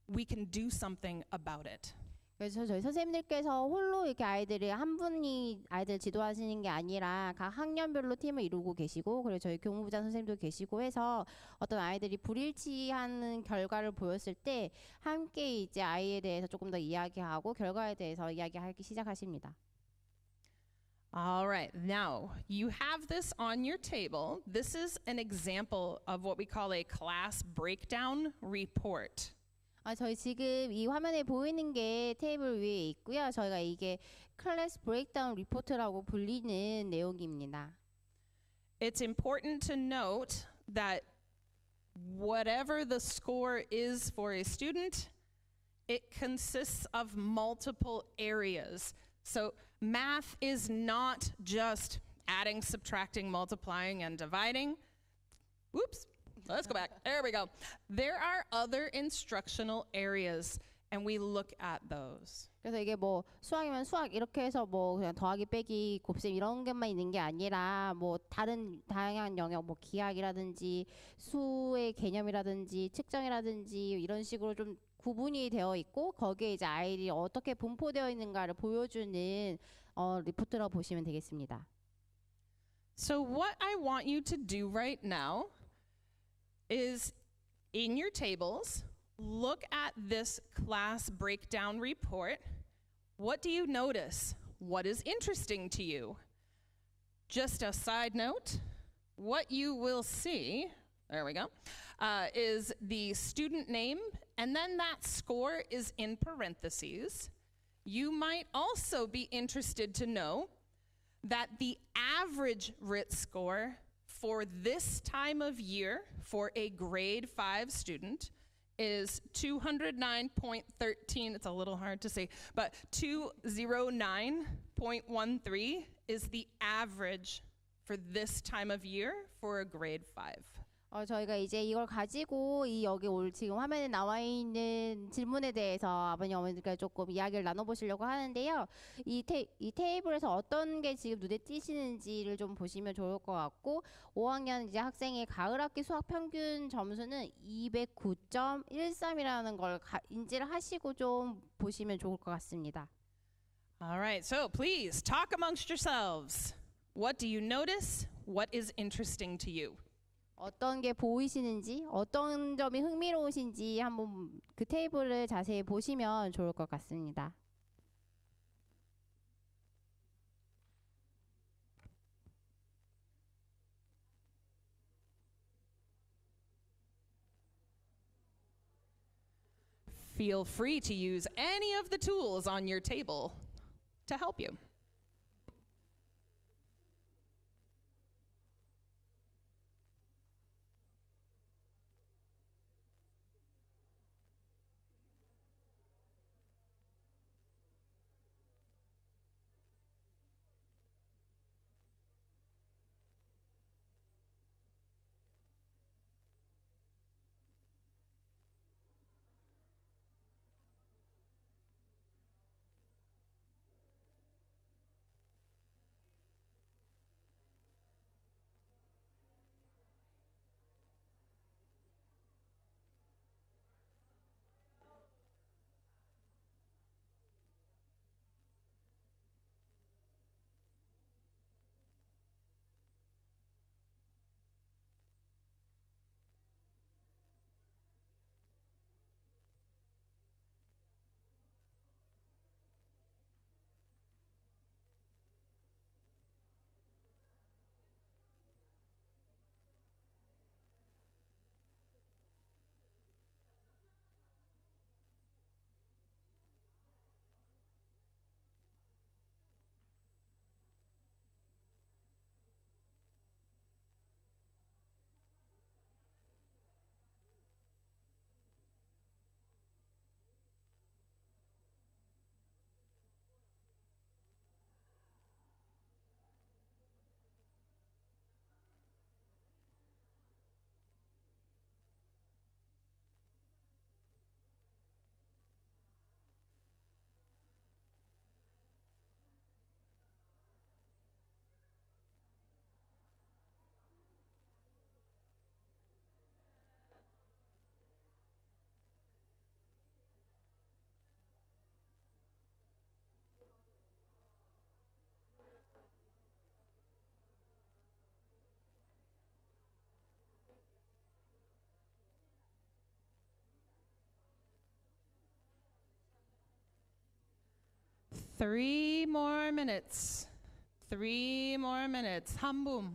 we can do something about it. 그래서 저희 선생님들께서 홀로 이렇게 한 분이 아이들 지도하시는 게 아니라 각 학년별로 팀을 이루고 계시고 그리고 저희 교무부장 선생님도 계시고 해서 어떤 아이들이 불일치하는 결과를 보였을 때 함께 이제 아이에 대해서 조금 더 이야기하고 결과에 대해서 이야기하기 시작하십니다. All right, now you have this on your table. This is an example of what we call a class breakdown report. 저희 지금 이 화면에 보이는 게 테이블 위에 있고요. 저희가 이게 클래스 브레이크다운 리포트라고 불리는 내용입니다. It's important to note that whatever the score is for a student, it consists of multiple areas. So math is not just adding, subtracting, multiplying, and dividing. Whoops. Let's go back. There we go. There are other instructional areas. and we look at those. 그래서 이게 뭐 수학이면 수학 이렇게 해서 뭐 그냥 더하기 빼기 곱셈 이런 것만 있는 게 아니라 뭐 다른 다양한 영역 뭐 기하학이라든지 수의 개념이라든지 측정이라든지 이런 식으로 좀 구분이 되어 있고 거기에 이제 아이들이 어떻게 분포되어 있는가를 보여주는 리포트라고 보시면 되겠습니다. So what I want you to do right now is in your tables, look at this class breakdown report. What do you notice? What is interesting to you? Just a side note, what you will see, there we go, is the student name, and then that score is in parentheses. You might also be interested to know that the average RIT score for this time of year for a grade 5 student is 209.13. It's a little hard to say, but 209.13 is the average for this time of year for a grade 5. 저희가 이제 이걸 가지고 여기 지금 화면에 나와 있는 질문에 대해서 아버님 어머니들과 조금 이야기를 나눠보시려고 하는데요. 이 테이블에서 어떤 게 지금 눈에 띄시는지를 좀 보시면 좋을 것 같고 5학년 이제 학생의 가을 학기 수학 평균 점수는 209.13이라는 걸 인지를 하시고 좀 보시면 좋을 것 같습니다. All right, so please talk amongst yourselves. What do you notice? What is interesting to you? 어떤 게 보이시는지, 어떤 점이 흥미로우신지 한번 그 테이블을 자세히 보시면 좋을 것 같습니다. Feel free to use any of the tools on your table to help you. Three more minutes. 3분.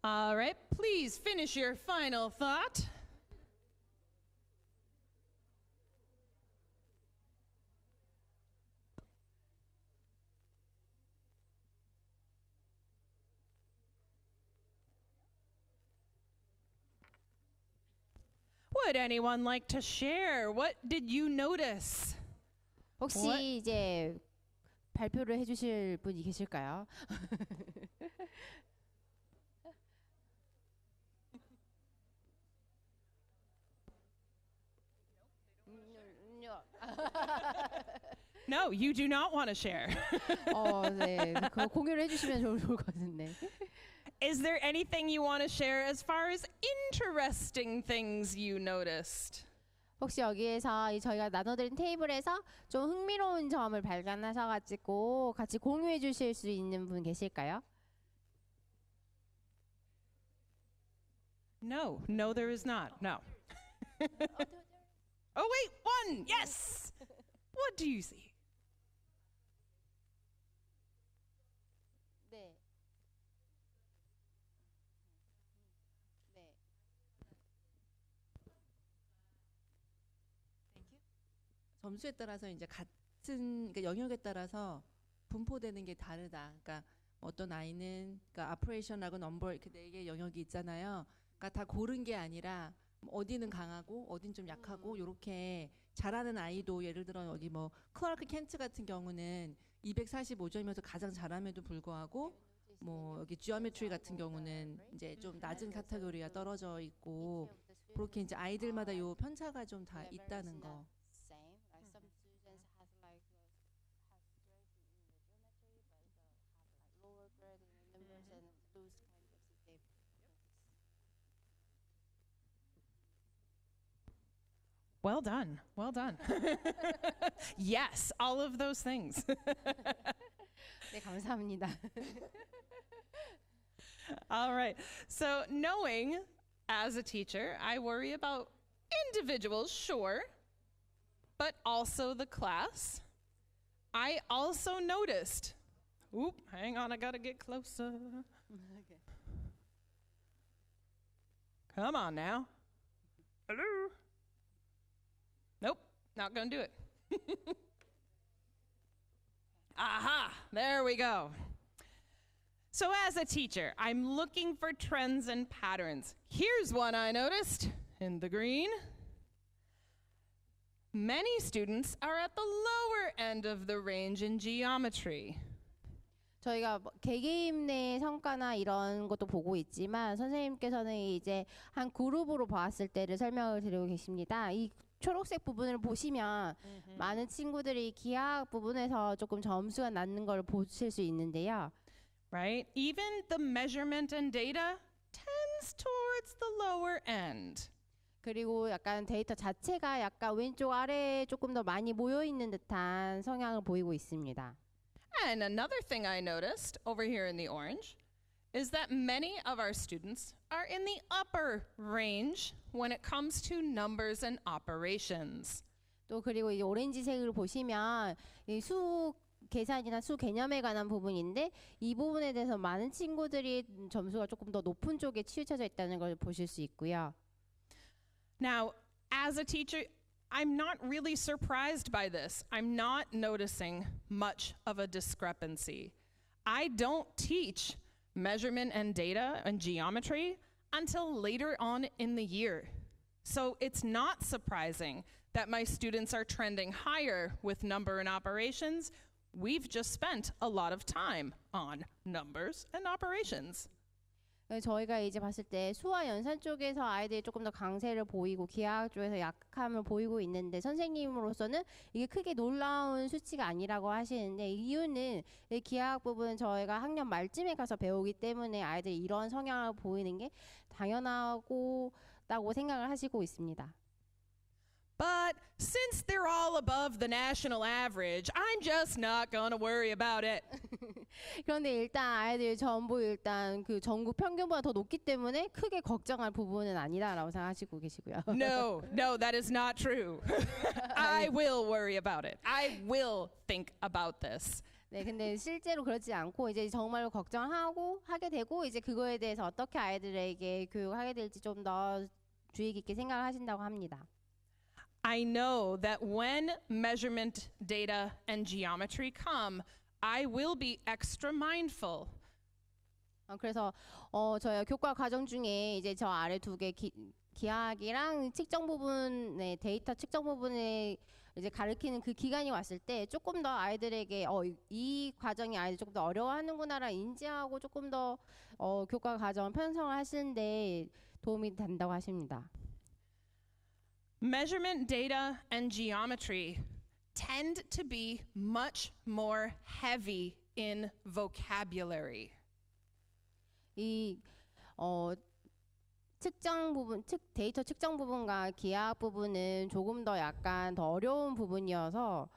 All right, please finish your final thought. Would anyone like to share? What did you notice? 혹시 What? 이제 발표를 해주실 분이 계실까요? No, you do not want to share. 네, 그 공유를 해주시면 좋을 것 같은데. Is there anything you want to share as far as interesting things you noticed? 혹시 여기에서 저희가 나눠드린 테이블에서 좀 흥미로운 점을 발견하셔가지고 같이 공유해 주실 수 있는 분 계실까요? No, no, there is not. No. Oh, wait, one. Yes. What do you see? 네. 네. 점수에 따라서 이제 같은 그러니까 영역에 따라서 분포되는 게 다르다. 그러니까 어떤 아이는 그러니까 아프레이션하고 넘버 이렇게 4개 영역이 있잖아요. 그러니까 다 고른 게 아니라 어디는 강하고 어딘 좀 약하고 요렇게 잘하는 아이도 예를 들어 여기 뭐 클라크 켄트 같은 경우는 245점이면서 가장 잘함에도 불구하고 뭐 여기 지오메트리 같은 경우는 이제 좀 낮은 카테고리가 떨어져 있고 그렇게 이제 아이들마다 요 편차가 좀 다 있다는 거. Well done. Well done. Yes, all of those things. 네, 감사합니다. All right. So, knowing as a teacher, I worry about individuals, sure, but also the class. I also noticed. Oop, hang on, I gotta get closer. Come on now. Hello. Nope, not gonna do it. Aha, there we go. So as a teacher, I'm looking for trends and patterns. Here's one I noticed in the green. Many students are at the lower end of the range in geometry. 저희가 개개인 내 성과나 이런 것도 보고 있지만 선생님께서는 이제 한 그룹으로 보았을 때를 설명을 드리고 계십니다. 이 초록색 부분을 보시면 많은 친구들이 기하학 부분에서 조금 점수가 낮는 걸 보실 수 있는데요. Right? Even the measurement and data tends towards the lower end. 그리고 약간 데이터 자체가 약간 왼쪽 아래에 조금 더 많이 모여 있는 듯한 성향을 보이고 있습니다. And another thing I noticed over here in the orange is that many of our students are in the upper range when it comes to numbers and operations. 또 그리고 이 오렌지색을 보시면 이 수 계산이나 수 개념에 관한 부분인데 이 부분에 대해서 많은 친구들이 점수가 조금 더 높은 쪽에 치우쳐져 있다는 걸 보실 수 있고요. Now, as a teacher, I'm not really surprised by this. I'm not noticing much of a discrepancy. I don't teach measurement and data and geometry until later on in the year. So it's not surprising that my students are trending higher with number and operations. We've just spent a lot of time on numbers and operations. 저희가 이제 봤을 때 수와 연산 쪽에서 아이들이 조금 더 강세를 보이고 기하학 쪽에서 약함을 보이고 있는데 선생님으로서는 이게 크게 놀라운 수치가 아니라고 하시는데 이유는 이 기하학 부분은 저희가 학년 말쯤에 가서 배우기 때문에 아이들이 이런 성향을 보이는 게 당연하고 라고 생각을 하시고 있습니다. But since they're all above the national average, I'm just not going to worry about it. 그런데 일단 아이들이 전부 일단 그 전국 평균보다 더 높기 때문에 크게 걱정할 부분은 아니다라고 생각하시고 계시고요. No, that is not true. I will worry about it. I will think about this. 네, 근데 실제로 그렇지 않고 이제 정말로 걱정하고 하게 되고 이제 그거에 대해서 어떻게 아이들에게 교육하게 될지 좀 더 주의 깊게 생각을 하신다고 합니다. I know that when measurement data and geometry come, I will be extra mindful. 그래서 저희 교과 과정 중에 이제 저 아래 두 개 기하학이랑 측정 부분의 데이터 측정 부분에 이제 가르치는 그 기간이 왔을 때 조금 더 아이들에게 이 과정이 아이들 조금 더 어려워하는구나라 인지하고 조금 더 교과 과정 편성을 하시는데 도움이 된다고 하십니다. Measurement data and geometry tend to be much more heavy in vocabulary. 이 측정 부분, 데이터 측정 부분과 기하학 부분은 조금 더 약간 더 어려운 부분이어서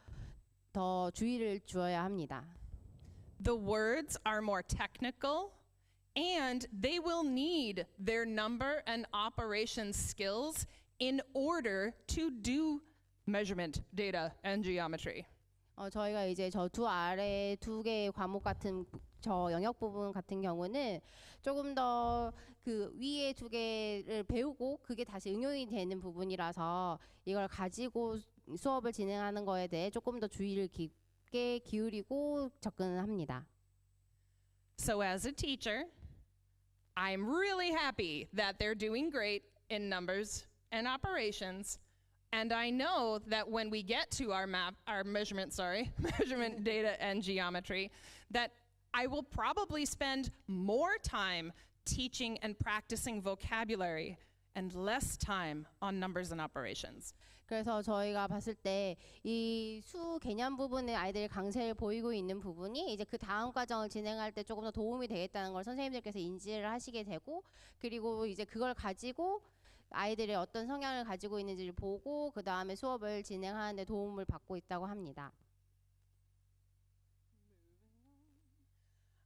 더 주의를 주어야 합니다. The words are more technical, and they will need their number and operation skills in order to do measurement data and geometry. 저희가 이제 저 두 아래 두 개의 과목 같은 저 영역 부분 같은 경우는 조금 더 그 위에 두 개를 배우고 그게 다시 응용이 되는 부분이라서 이걸 가지고 수업을 진행하는 거에 대해 조금 더 주의를 깊게 기울이고 접근을 합니다. So as a teacher, I'm really happy that they're doing great in numbers and operations. And I know that when we get to our measurement data and geometry, that I will probably spend more time teaching and practicing vocabulary and less time on numbers and operations. 그래서 저희가 봤을 때 이 수 개념 부분에 아이들이 강세를 보이고 있는 부분이 이제 그 다음 과정을 진행할 때 조금 더 도움이 되겠다는 걸 선생님들께서 인지를 하시게 되고 그리고 이제 그걸 가지고 아이들이 어떤 성향을 가지고 있는지를 보고 그 다음에 수업을 진행하는 데 도움을 받고 있다고 합니다.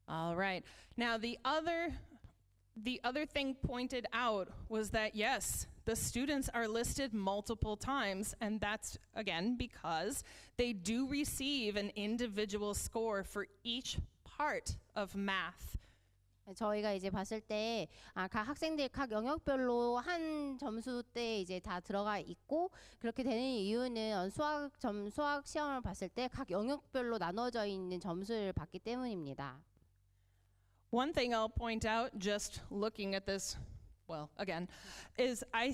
All right. Now the other thing pointed out was that yes, the students are listed multiple times, and that's again because they do receive an individual score for each part of math. 저희가 이제 봤을 때 각 학생들 각 영역별로 한 점수대 이제 다 들어가 있고 그렇게 되는 이유는 수학 시험을 봤을 때 각 영역별로 나눠져 있는 점수를 받기 때문입니다. One thing I'll point out just looking at this, well, again, is I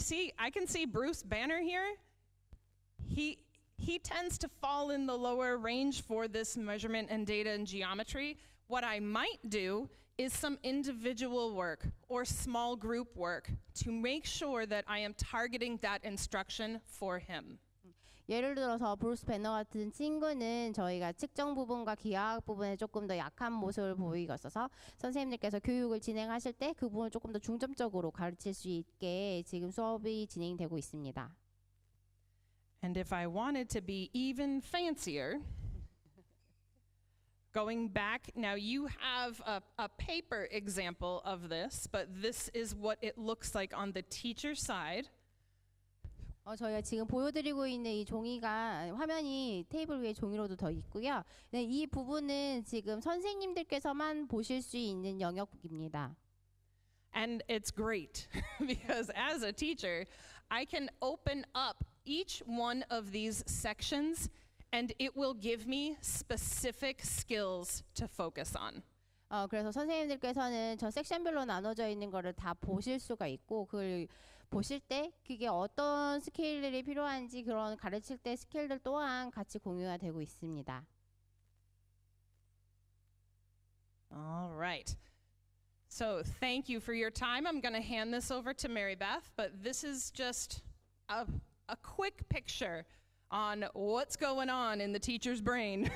can see Bruce Banner here. He tends to fall in the lower range for this measurement and data and geometry. What I might do is some individual work or small group work to make sure that I am targeting that instruction for him. 예를 들어서 브루스 배너 같은 친구는 저희가 측정 부분과 기하학 부분에 조금 더 약한 모습을 보이고 있어서 선생님들께서 교육을 진행하실 때 그 부분을 조금 더 중점적으로 가르칠 수 있게 지금 수업이 진행되고 있습니다. And if I wanted to be even fancier, going back, now you have a paper example of this, but this is what it looks like on the teacher side. 저희가 지금 보여드리고 있는 이 종이가 화면이 테이블 위에 종이로도 더 있고요. 네, 이 부분은 지금 선생님들께서만 보실 수 있는 영역입니다. And it's great because as a teacher, I can open up each one of these sections and it will give me specific skills to focus on. 그래서 선생님들께서는 저 섹션별로 나눠져 있는 거를 다 보실 수가 있고 그걸 보실 때 그게 어떤 스킬들이 필요한지 그런 가르칠 때 스킬들 또한 같이 공유가 되고 있습니다. All right. So thank you for your time. I'm going to hand this over to Mary Beth, but this is just a quick picture on what's going on in the teacher's brain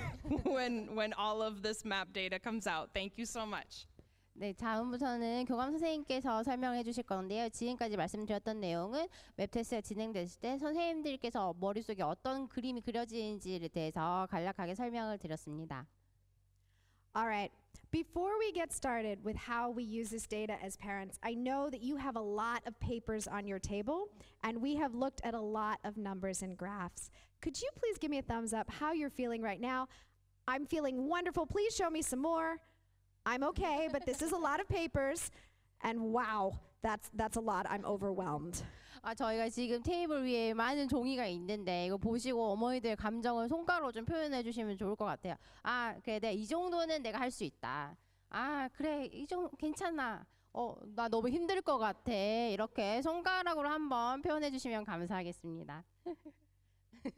when all of this map data comes out. Thank you so much. 네, 다음부터는 교감 선생님께서 설명해 주실 건데요. 지금까지 말씀드렸던 내용은 맵 테스트가 진행됐을 때 선생님들께서 머릿속에 어떤 그림이 그려지는지에 대해서 간략하게 설명을 드렸습니다. All right. Before we get started with how we use this data as parents, I know that you have a lot of papers on your table, and we have looked at a lot of numbers and graphs. Could you please give me a thumbs up how you're feeling right now? I'm feeling wonderful. Please show me some more. I'm okay, but this is a lot of papers. And wow, that's a lot. I'm overwhelmed. 저희가 지금 테이블 위에 많은 종이가 있는데 이거 보시고 어머니들 감정을 손가락으로 좀 표현해 주시면 좋을 것 같아요. 아, 그래, 이 정도는 내가 할 수 있다. 아, 그래, 이 정도 괜찮아. 나 너무 힘들 것 같아. 이렇게 손가락으로 한번 표현해 주시면 감사하겠습니다.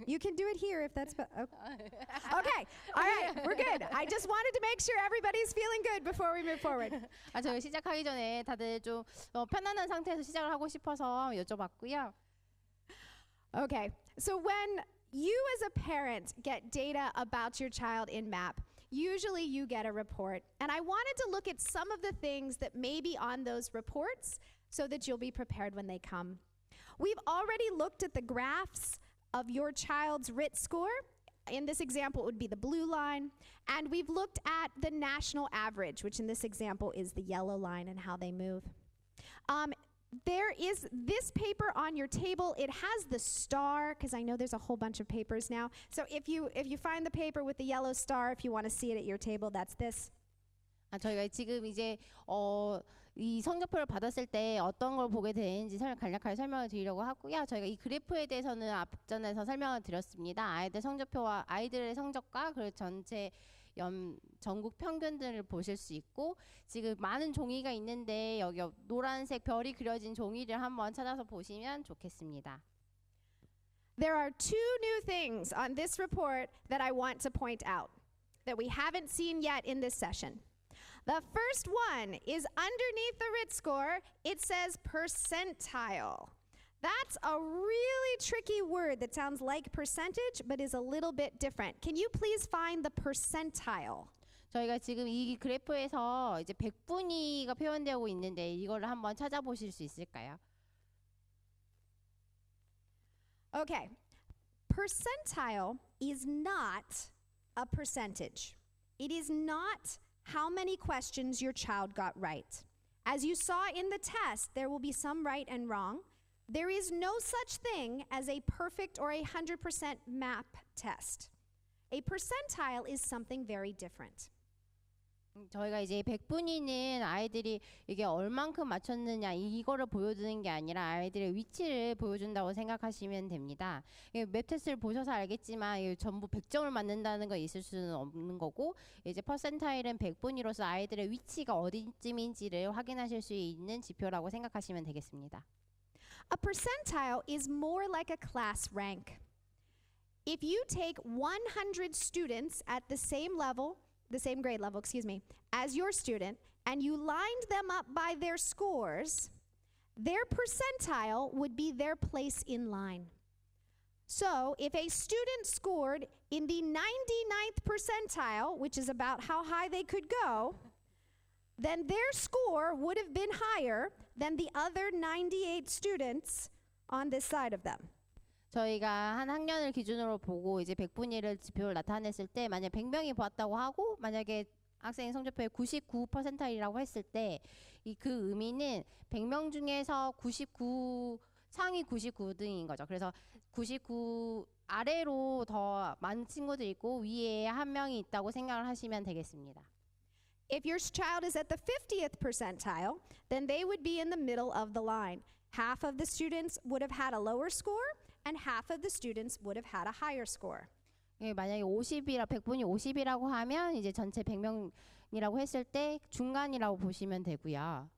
You can do it here if that's okay. All right, we're good. I just wanted to make sure everybody's feeling good before we move forward. 저희 시작하기 전에 다들 좀 편안한 상태에서 시작을 하고 싶어서 여쭤봤고요. Okay, so when you as a parent get data about your child in MAP, usually you get a report. And I wanted to look at some of the things that may be on those reports so that you'll be prepared when they come. We've already looked at the graphs of your child's RIT score. In this example, it would be the blue line. And we've looked at the national average, which in this example is the yellow line and how they move. There is this paper on your table. It has the star, because I know there's a whole bunch of papers now. So if you find the paper with the yellow star, if you want to see it at your table, that's this. 저희가 지금 이제 이 성적표를 받았을 때 어떤 걸 보게 되는지 간략하게 설명을 드리려고 하고요. 저희가 이 그래프에 대해서는 앞전에서 설명을 드렸습니다. 아이들 성적표와 아이들의 성적과 그 전체 전국 평균들을 보실 수 있고 지금 많은 종이가 있는데 여기 노란색 별이 그려진 종이를 한번 찾아서 보시면 좋겠습니다. There are two new things on this report that I want to point out that we haven't seen yet in this session. The first one is underneath the RIT score, it says percentile. That's a really tricky word that sounds like percentage, but is a little bit different. Can you please find the percentile? 저희가 지금 이 그래프에서 이제 백분위가 표현되고 있는데 이거를 한번 찾아보실 수 있을까요? Okay. Percentile is not a percentage. It is not how many questions your child got right. As you saw in the test, there will be some right and wrong. There is no such thing as a perfect or 100% MAP test. A percentile is something very different. 저희가 이제 백분위는 아이들이 이게 얼만큼 맞췄느냐 이거를 보여주는 게 아니라 아이들의 위치를 보여준다고 생각하시면 됩니다. 맵 테스트를 보셔서 알겠지만 전부 100점을 맞는다는 거 있을 수는 없는 거고 이제 퍼센타일은 백분위로서 아이들의 위치가 어디쯤인지를 확인하실 수 있는 지표라고 생각하시면 되겠습니다. A percentile is more like a class rank. If you take 100 students at the same grade level, as your student, and you lined them up by their scores, their percentile would be their place in line. So if a student scored in the 99th percentile, which is about how high they could go, then their score would have been higher than the other 98 students on this side of them. 저희가 한 학년을 기준으로 보고 이제 백분위를 지표를 나타냈을 때 만약 100명이 보았다고 하고 만약에 학생 성적표에 99%이라고 했을 때 그 의미는 100명 중에서 99 상위 99등인 거죠. 그래서 99 아래로 더 많은 친구들이 있고 위에 한 명이 있다고 생각을 하시면 되겠습니다. If your child is at the 50th percentile, then they would be in the middle of the line. Half of the students would have had a lower score, and half of the students would have had a higher score. 만약에 100분이 50이라고 하면 이제 전체 100명이라고 했을 때 중간이라고 보시면 되고요.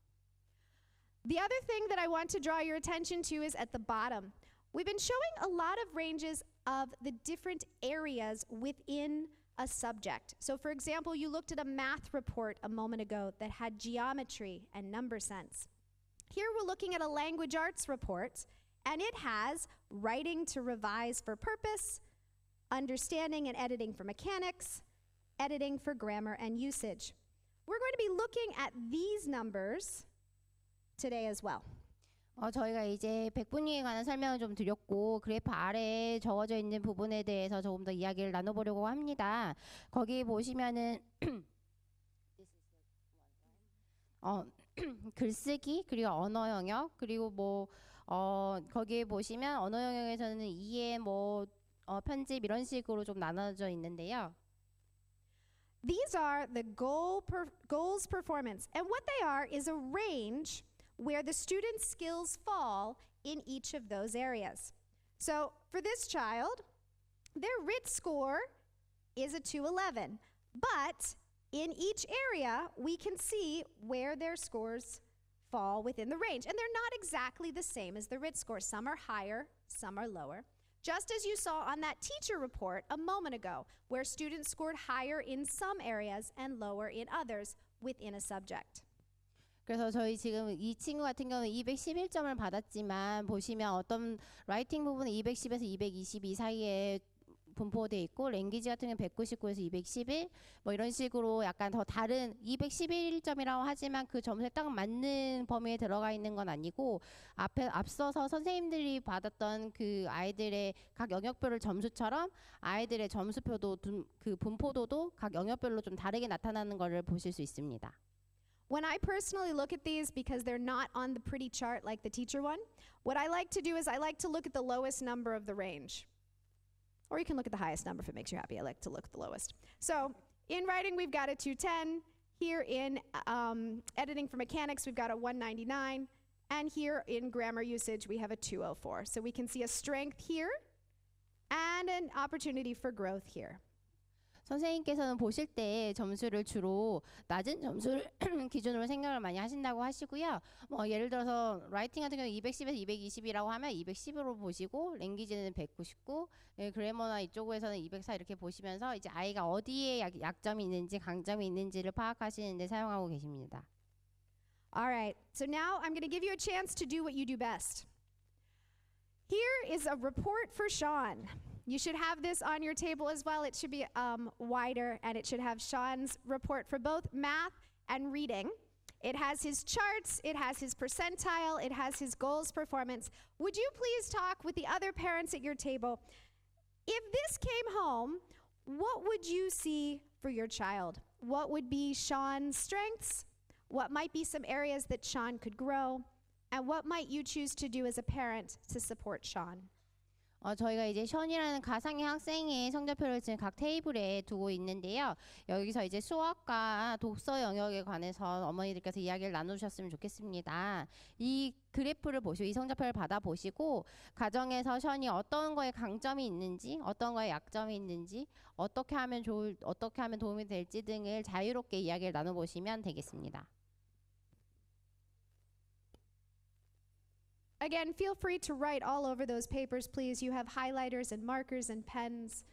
The other thing that I want to draw your attention to is at the bottom. We've been showing a lot of ranges of the different areas within a subject. So for example, you looked at a math report a moment ago that had geometry and number sense. Here we're looking at a language arts report, and it has writing to revise for purpose, understanding and editing for mechanics, editing for grammar and usage. We're going to be looking at these numbers today as well. 저희가 이제 백분위에 관한 설명을 좀 드렸고 그래프 아래에 적어져 있는 부분에 대해서 조금 더 이야기를 나눠보려고 합니다. 거기 보시면은 글쓰기 그리고 언어 영역 그리고 거기에 보시면 언어 영역에서는 이해 편집 이런 식으로 좀 나눠져 있는데요. These are the goals performance. And what they are is a range where the student's skills fall in each of those areas. So for this child, their RIT score is a 211, but in each area, we can see where their scores fall within the range. And they're not exactly the same as the RIT score. Some are higher, some are lower. Just as you saw on that teacher report a moment ago, where students scored higher in some areas and lower in others within a subject. 그래서 저희 지금 이 친구 같은 경우는 211점을 받았지만 보시면 어떤 라이팅 부분은 210에서 222 사이에 분포돼 있고 랭귀지 같은 경우는 199에서 211 뭐 이런 식으로 약간 더 다른 211점이라고 하지만 그 점수에 딱 맞는 범위에 들어가 있는 건 아니고 앞서서 선생님들이 받았던 그 아이들의 각 영역별을 점수처럼 아이들의 점수표도 그 분포도도 각 영역별로 좀 다르게 나타나는 것을 보실 수 있습니다. When I personally look at these, because they're not on the pretty chart like the teacher one, what I like to do is I like to look at the lowest number of the range. Or you can look at the highest number if it makes you happy. I like to look at the lowest. So in writing, we've got a 210. Here in editing for mechanics, we've got a 199. And here in grammar usage, we have a 204. So we can see a strength here and an opportunity for growth here. 선생님께서는 보실 때 점수를 주로 낮은 점수를 기준으로 생각을 많이 하신다고 하시고요. 뭐 예를 들어서 라이팅 같은 경우 210에서 220이라고 하면 210으로 보시고 랭귀지는 199, 그래머나 이쪽에서는 204 이렇게 보시면서 이제 아이가 어디에 약점이 있는지 강점이 있는지를 파악하시는 데 사용하고 계십니다. All right. So now I'm going to give you a chance to do what you do best. Here is a report for Sean. You should have this on your table as well. It should be wider, and it should have Sean's report for both math and reading. It has his charts, it has his percentile, it has his goals performance. Would you please talk with the other parents at your table? If this came home, what would you see for your child? What would be Sean's strengths? What might be some areas that Sean could grow? And what might you choose to do as a parent to support Sean? 저희가 이제 션이라는 가상의 학생의 성적표를 지금 각 테이블에 두고 있는데요. 여기서 이제 수학과 독서 영역에 관해서 어머니들께서 이야기를 나눠주셨으면 좋겠습니다. 이 그래프를 보시고 이 성적표를 받아보시고 가정에서 션이 어떤 거에 강점이 있는지 어떤 거에 약점이 있는지 어떻게 하면 도움이 될지 등을 자유롭게 이야기를 나눠보시면 되겠습니다. Again, feel free to write all over those papers, please. You have highlighters and markers and pens.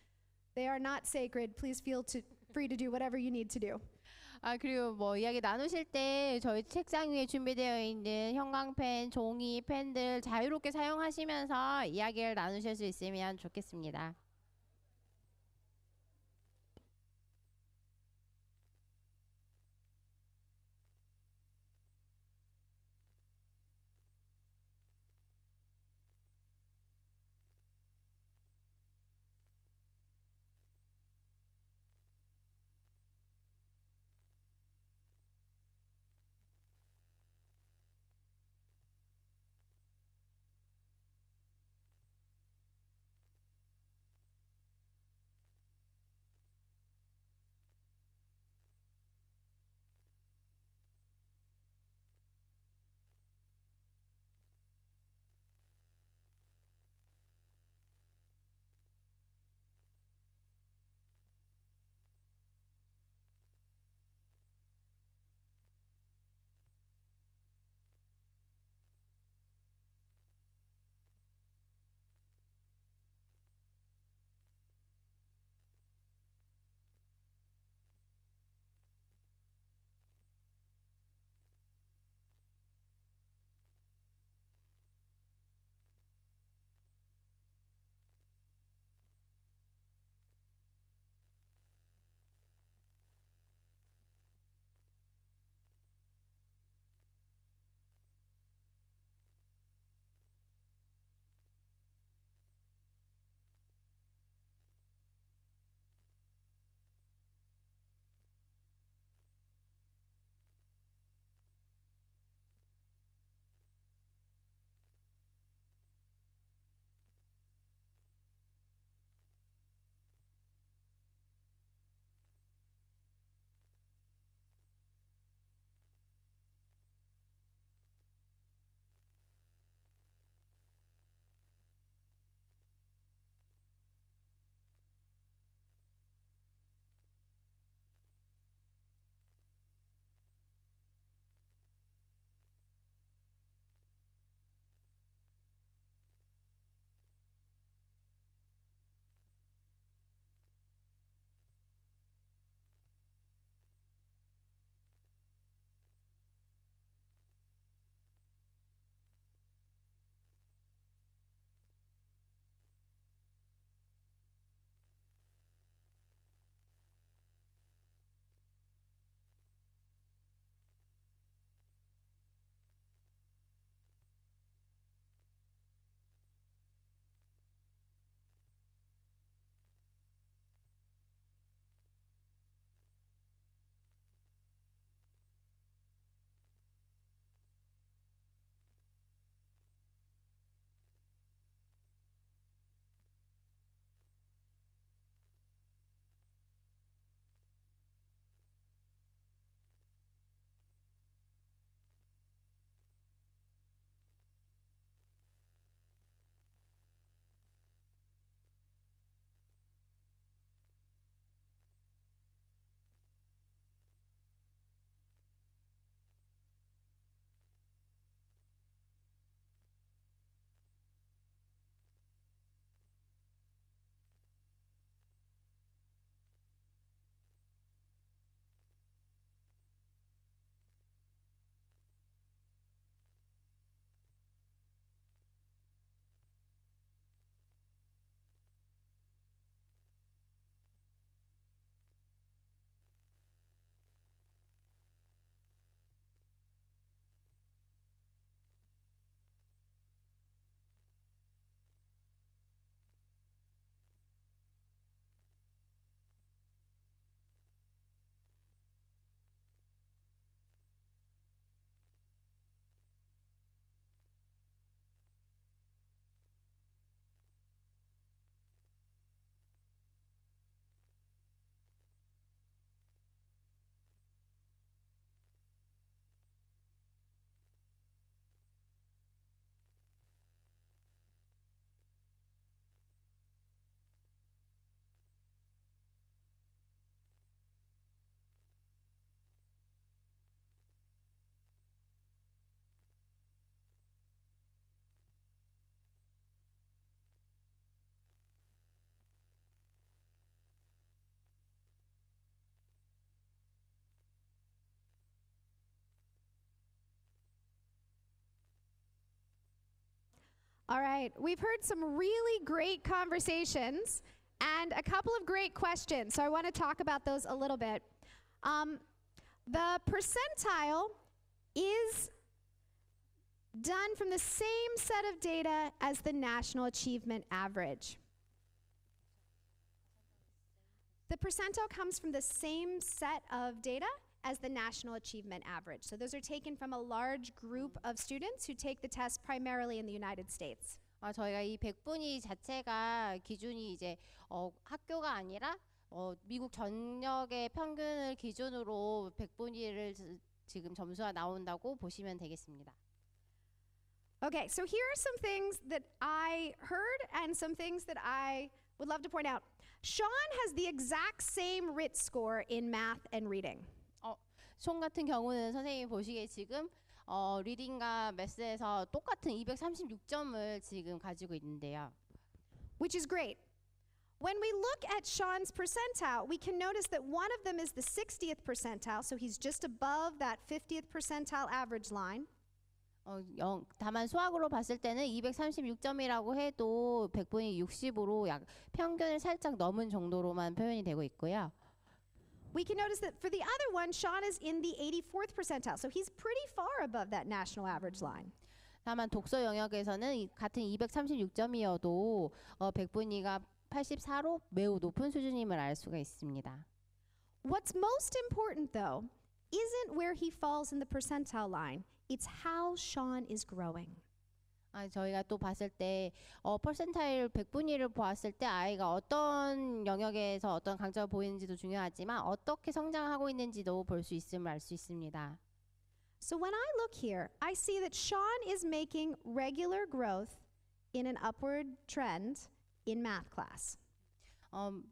They are not sacred. Please feel free to do whatever you need to do. 그리고 뭐 이야기 나누실 때 저희 책상 위에 준비되어 있는 형광펜, 종이, 펜들 자유롭게 사용하시면서 이야기를 나누실 수 있으면 좋겠습니다. All right, we've heard some really great conversations and a couple of great questions, so I want to talk about those a little bit. The percentile is done from the same set of data as the national achievement average. The percentile comes from the same set of data as the national achievement average. So those are taken from a large group of students who take the test primarily in the United States. 저희가 이 100분위 자체가 기준이 이제 학교가 아니라 미국 전역의 평균을 기준으로 100분위를 지금 점수가 나온다고 보시면 되겠습니다. Okay, so here are some things that I heard and some things that I would love to point out. Sean has the exact same RIT score in math and reading. 숀 같은 경우는 선생님이 보시기에 지금 리딩과 매스에서 똑같은 236점을 지금 가지고 있는데요. Which is great. When we look at Sean's percentile, we can notice that one of them is the 60th percentile, so he's just above that 50th percentile average line. 다만 수학으로 봤을 때는 236점이라고 해도 100분이 60으로 약 평균을 살짝 넘은 정도로만 표현이 되고 있고요. We can notice that for the other one, Sean is in the 84th percentile, so he's pretty far above that national average line. 다만 독서 영역에서는 같은 236점이어도 100분위가 84로 매우 높은 수준임을 알 수가 있습니다. What's most important, though, isn't where he falls in the percentile line. It's how Sean is growing. 저희가 또 봤을 때 퍼센타일 100분위를 보았을 때 아이가 어떤 영역에서 어떤 강점을 보이는지도 중요하지만 어떻게 성장하고 있는지도 볼 수 있음을 알 수 있습니다. So when I look here, I see that Sean is making regular growth in an upward trend in math class.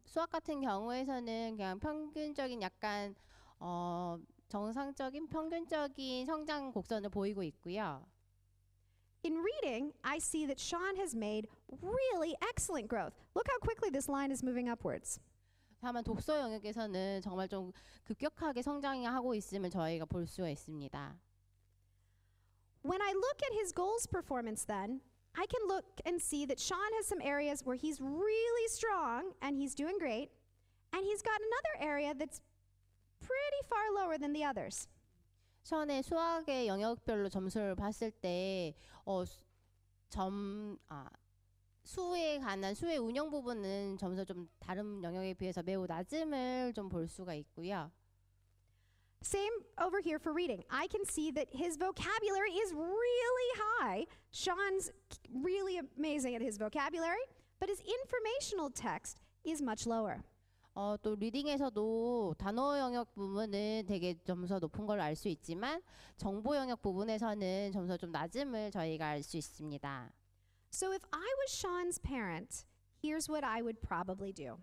수학 같은 경우에서는 그냥 평균적인 약간 정상적인 평균적인 성장 곡선을 보이고 있고요. In reading, I see that Sean has made really excellent growth. Look how quickly this line is moving upwards. 다만 독서 영역에서는 정말 좀 급격하게 성장하고 있음을 저희가 볼 수가 있습니다. When I look at his goals performance then, I can look and see that Sean has some areas where he's really strong and he's doing great, and he's got another area that's pretty far lower than the others. 션의 수학의 영역별로 점수를 봤을 때 수에 관한 수의 운영 부분은 점수가 좀 다른 영역에 비해서 매우 낮음을 좀 볼 수가 있고요. Same over here for reading. I can see that his vocabulary is really high. Sean's really amazing at his vocabulary, but his informational text is much lower. 또 리딩에서도 단어 영역 부분은 되게 점수가 높은 걸 알 수 있지만 정보 영역 부분에서는 점수가 좀 낮음을 저희가 알 수 있습니다. So if I was Sean's parent, here's what I would probably do.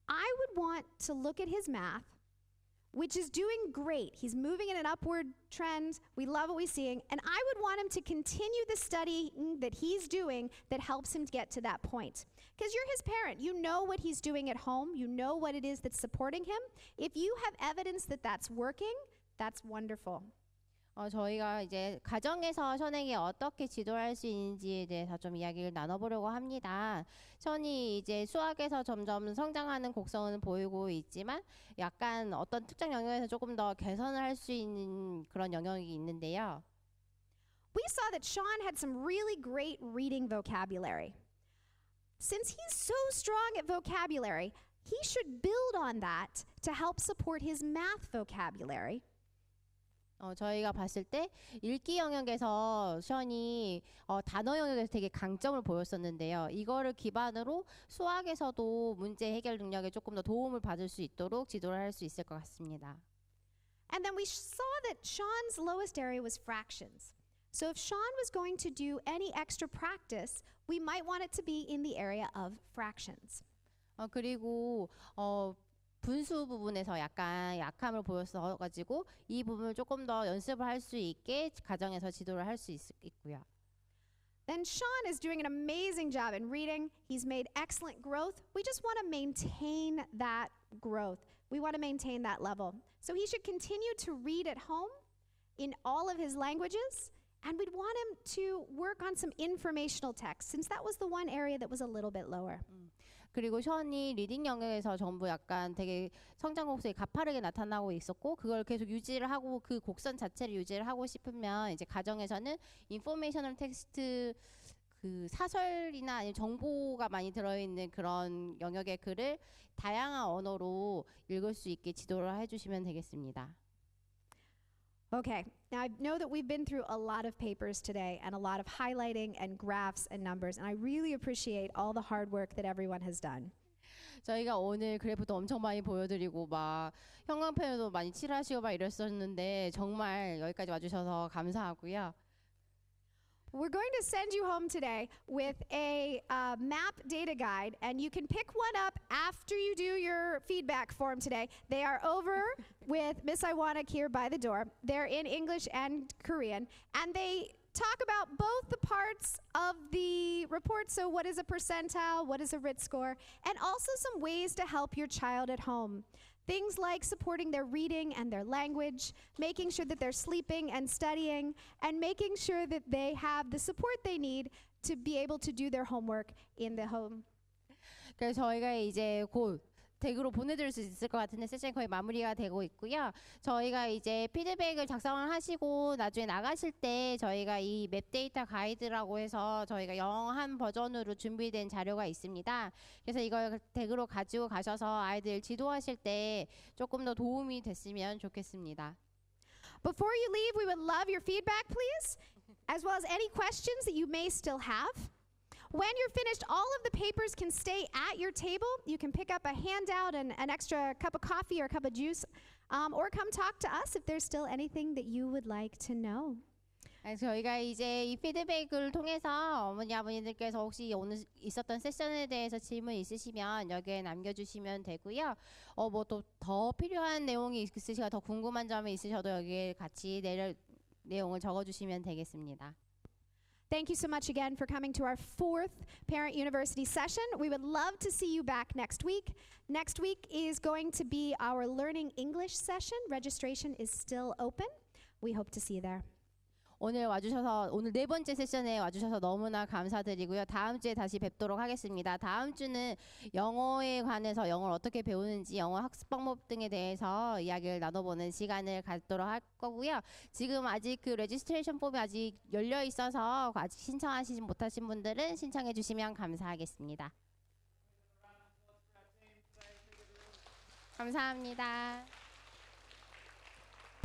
I would want to look at his math, which is doing great. He's moving in an upward trend. We love what we're seeing. And I would want him to continue the studying that he's doing that helps him get to that point. Because you're his parent. You know what he's doing at home. You know what it is that's supporting him. If you have evidence that that's working, that's wonderful. 저희가 이제 가정에서 션에게 어떻게 지도할 수 있는지에 대해서 좀 이야기를 나눠보려고 합니다. 션이 이제 수학에서 점점 성장하는 곡선을 보이고 있지만 약간 어떤 특정 영역에서 조금 더 개선을 할 수 있는 그런 영역이 있는데요. We saw that Sean had some really great reading vocabulary. Since he's so strong at vocabulary, he should build on that to help support his math vocabulary. 저희가 봤을 때 읽기 영역에서 션이 단어 영역에서 되게 강점을 보였었는데요. 이거를 기반으로 수학에서도 문제 해결 능력에 조금 더 도움을 받을 수 있도록 지도를 할 수 있을 것 같습니다. And then we saw that Sean's lowest area was fractions. So if Sean was going to do any extra practice, we might want it to be in the area of fractions. 그리고 분수 부분에서 약간 약함을 보였어가지고 이 부분을 조금 더 연습을 할 수 있게 가정에서 지도를 할 수 있고요. Then Sean is doing an amazing job in reading. He's made excellent growth. We just want to maintain that growth. We want to maintain that level. So he should continue to read at home in all of his languages And we'd want him to work on some informational text, since that was the one area that was a little bit lower. 그리고 션이 리딩 영역에서 전부 약간 되게 성장 곡선이 가파르게 나타나고 있었고 그걸 계속 유지를 하고 그 곡선 자체를 유지를 하고 싶으면 이제 가정에서는 인포메이셔널 텍스트 그 사설이나 아니면 정보가 많이 들어있는 그런 영역의 글을 다양한 언어로 읽을 수 있게 지도를 해주시면 되겠습니다. Okay, now I know that we've been through a lot of papers today and a lot of highlighting and graphs and numbers, and I really appreciate all the hard work that everyone has done. 저희가 오늘 그래프도 엄청 많이 보여드리고 막 형광펜도 많이 칠하시고 막 이랬었는데 정말 여기까지 와주셔서 감사하고요. We're going to send you home today with a map data guide, and you can pick one up after you do your feedback form today. They are over with Miss Iwanek here by the door. They're in English and Korean, and they talk about both the parts of the report, so what is a percentile, what is a RIT score, and also some ways to help your child at home. Things like supporting their reading and their language, making sure that they're sleeping and studying, and making sure that they have the support they need to be able to do their homework in the home. 그래서 저희가 이제 곧 덱으로 보내드릴 수 있을 것 같은데 세션이 거의 마무리가 되고 있고요. 저희가 이제 피드백을 작성을 하시고 나중에 나가실 때 저희가 이 맵 데이터 가이드라고 해서 저희가 영어한 버전으로 준비된 자료가 있습니다. 그래서 이걸 덱으로 가지고 가셔서 아이들 지도하실 때 조금 더 도움이 됐으면 좋겠습니다. Before you leave, we would love your feedback, please, as well as any questions that you may still have. When you're finished, all of the papers can stay at your table. You can pick up a handout and an extra cup of coffee or a cup of juice, or come talk to us if there's still anything that you would like to know. 그래서 저희가 이제 이 피드백을 통해서 어머니 아버님들께서 혹시 오늘 있었던 세션에 대해서 질문 있으시면 여기에 남겨주시면 되고요. 뭐 또 더 필요한 내용이 있으시거나 더 궁금한 점이 있으셔도 여기에 같이 내용을 적어주시면 되겠습니다. Thank you so much again for coming to our 4th Parent University session. We would love to see you back next week. Next week is going to be our Learning English session. Registration is still open. We hope to see you there. 오늘 와주셔서 오늘 4번째 세션에 와주셔서 너무나 감사드리고요. 다음 주에 다시 뵙도록 하겠습니다. 다음 주는 영어에 관해서 영어를 어떻게 배우는지 영어 학습 방법 등에 대해서 이야기를 나눠보는 시간을 갖도록 할 거고요. 지금 아직 그 레지스트레이션 폼이 아직 열려 있어서 아직 신청하시지 못하신 분들은 신청해 주시면 감사하겠습니다. 감사합니다.